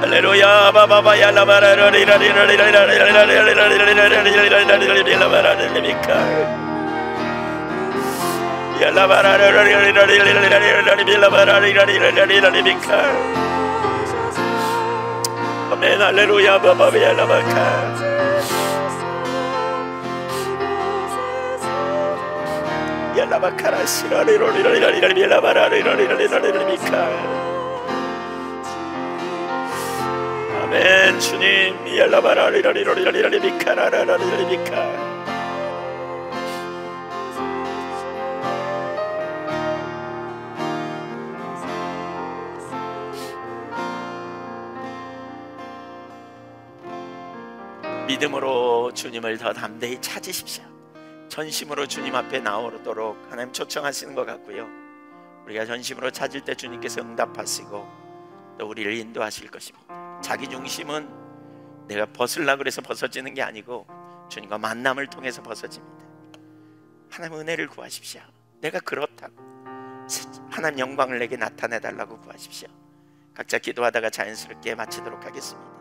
할렐루야 바바바야 아멘. 할렐루야 바바바야 라바카 야라바카라 시라리로리라리라리라바라리라리라리라리라리미카 아멘. 주님 야라바라리라리라리라리미카라라리라리미카 믿음으로 주님을 더 담대히 찾으십시오. 전심으로 주님 앞에 나오도록 하나님 초청하시는 것 같고요. 우리가 전심으로 찾을 때 주님께서 응답하시고 또 우리를 인도하실 것입니다. 자기 중심은 내가 벗으려고 해서 벗어지는 게 아니고 주님과 만남을 통해서 벗어집니다. 하나님 은혜를 구하십시오. 내가 그렇다고 하나님 영광을 내게 나타내달라고 구하십시오. 각자 기도하다가 자연스럽게 마치도록 하겠습니다.